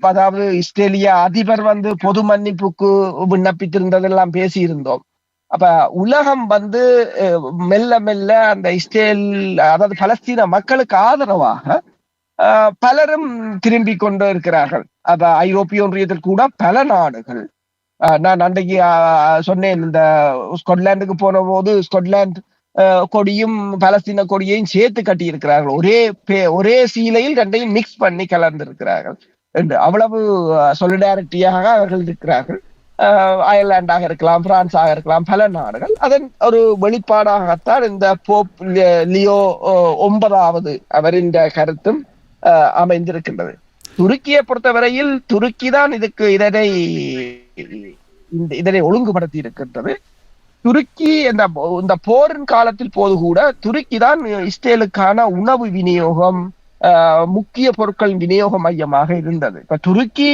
Speaker 3: அதாவது இஸ்ரேலிய அதிபர் பொது மன்னிப்புக்கு விண்ணப்பித்திருந்ததெல்லாம் பேசியிருந்தோம். அப்ப உலகம் மெல்ல மெல்ல அந்த இஸ்ரேல் அதாவது பலஸ்தீன மக்களுக்கு ஆதரவாக பலரும் திரும்பி கொண்டு இருக்கிறார்கள். அப்ப ஐரோப்பிய ஒன்றியத்தில் கூட பல நாடுகள், நான் அன்றைக்கு சொன்னேன், இந்த ஸ்கொட்லாந்துக்கு போன போது ஸ்கொட்லாந்து கொடியும் பலஸ்தீன கொடியையும் சேர்த்து கட்டி இருக்கிறார்கள். ஒரே சீலையில் 2ஐயும் மிக்ஸ் பண்ணி கலர்ந்திருக்கிறார்கள் என்று அவ்வளவு சொலிடாரிட்டியாக அவர்கள் இருக்கிறார்கள். அயர்லாண்டாக இருக்கலாம், பிரான்ஸாக இருக்கலாம், பல நாடுகள். அதன் ஒரு வெளிப்பாடாகத்தான் இந்த போப் லியோ 9வது அவரின் கருத்தும் அமைந்திருக்கின்றது. துருக்கியை பொறுத்தவரையில் துருக்கி தான் இதனை ஒழுங்குபடுத்தி இருக்கின்றது. துருக்கி இந்த போரின் காலத்தில் போது கூட துருக்கி தான் இஸ்ரேலுக்கான உணவு விநியோகம், முக்கிய பொருட்கள் விநியோக மையமாக இருந்தது. இப்ப துருக்கி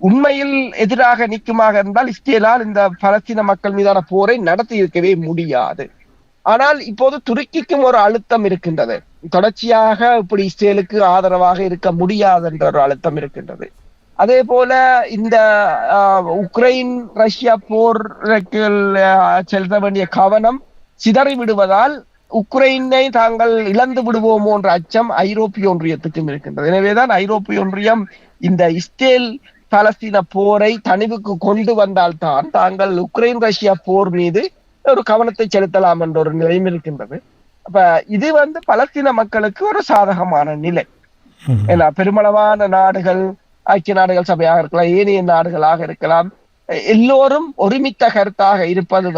Speaker 3: உண்மையில் எதிராக நிற்குமாக இருந்தால் இஸ்ரேலால் இந்த பலஸ்தீன மக்கள் மீதான போரை நடத்தி இருக்கவே முடியாது. ஆனால் இப்போது துருக்கிக்கும் ஒரு அழுத்தம் இருக்கின்றது. தொடர்ச்சியாக இப்படி இஸ்ரேலுக்கு ஆதரவாக இருக்க முடியாது என்ற ஒரு அழுத்தம் இருக்கின்றது. அதே போல இந்த உக்ரைன் ரஷ்யா போருக்கு செலுத்த வேண்டிய கவனம் சிதறி விடுவதால் உக்ரைனை தாங்கள் இழந்து விடுவோமோ என்ற அச்சம் ஐரோப்பிய ஒன்றியத்துக்கும் இருக்கின்றது. எனவேதான் ஐரோப்பிய ஒன்றியம் இந்த இஸ்ரேல் பலஸ்தீன போரை தணிவுக்கு கொண்டு வந்தால்தான் தாங்கள் உக்ரைன் ரஷ்யா போர் மீது ஒரு கவனத்தை செலுத்தலாம் என்ற ஒரு நிலையும் இருக்கின்றது. அப்ப இது பலஸ்தீன மக்களுக்கு ஒரு சாதகமான நிலை. ஏன்னா பெருமளவான நாடுகள், ஐக்கிய நாடுகள் சபையாக இருக்கலாம், ஏனைய நாடுகளாக இருக்கலாம், எல்லோரும் ஒருமித்த கருத்தாக இருப்பது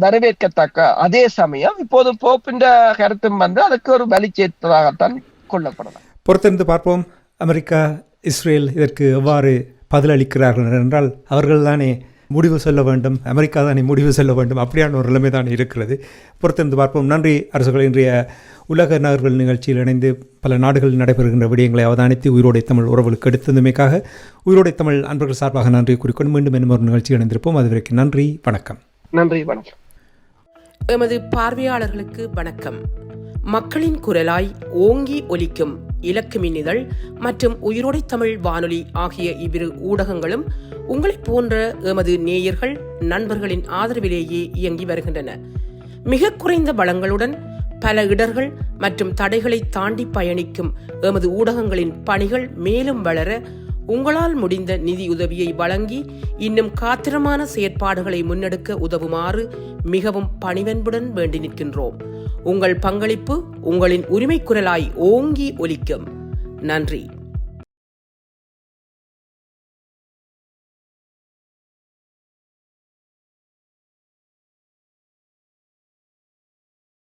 Speaker 3: வரவேற்கத்தக்க. அதே சமயம் இப்போது போப்பின் கருத்தும் அதுக்கு ஒரு வலி சேர்த்ததாகத்தான் கொள்ளப்படலாம்.
Speaker 1: பொறுத்திருந்து பார்ப்போம் அமெரிக்கா இஸ்ரேல் இதற்கு எவ்வாறு பதிலளிக்கிறார்கள் என்றால் அவர்கள் தானே முடிவு சொல்ல வேண்டும், அமெரிக்கா தானே முடிவு சொல்ல வேண்டும், அப்படியான ஒரு நிலைமை தான் இருக்கிறது. பொறுத்திருந்து பார்ப்போம். நன்றி அரசுகள். இன்றைய உலக நகர்கள் நிகழ்ச்சியில் இணைந்து பல நாடுகளில் நடைபெறுகின்ற விடயங்களை அவதானித்து உயிரோடை தமிழ் உறவுகளுக்கு எடுத்ததுமைக்காக உயிரோடை தமிழ் அன்பர்கள் சார்பாக நன்றி கூறிக்கொண்டு மீண்டும் இன்னும் ஒரு நிகழ்ச்சி இணைந்திருப்போம். அதுவரைக்கும் நன்றி, வணக்கம்.
Speaker 3: நன்றி, வணக்கம்.
Speaker 4: எமது பார்வையாளர்களுக்கு வணக்கம். மக்களின் குரலாய் ஓங்கி ஒலிக்கும் இலக்கு மின்னிதழ் மற்றும் உயிரோடை தமிழ் வானொலி ஆகிய இவ்விரு ஊடகங்களும் உங்களைப் போன்ற எமது நேயர்கள் நண்பர்களின் ஆதரவிலேயே இயங்கி வருகின்றன. மிக குறைந்த வளங்களுடன் பல இடர்கள் மற்றும் தடைகளை தாண்டி பயணிக்கும் எமது ஊடகங்களின் பணிகள் மேலும் வளர உங்களால் முடிந்த நிதியுதவியை வழங்கி இன்னும் காத்திரமான செயற்பாடுகளை முன்னெடுக்க உதவுமாறு மிகவும் பணிவன்புடன் வேண்டி நிற்கின்றோம். உங்கள் பங்களிப்பு உங்களின் உரிமை குரலாய் ஓங்கி ஒலிக்கும். நன்றி.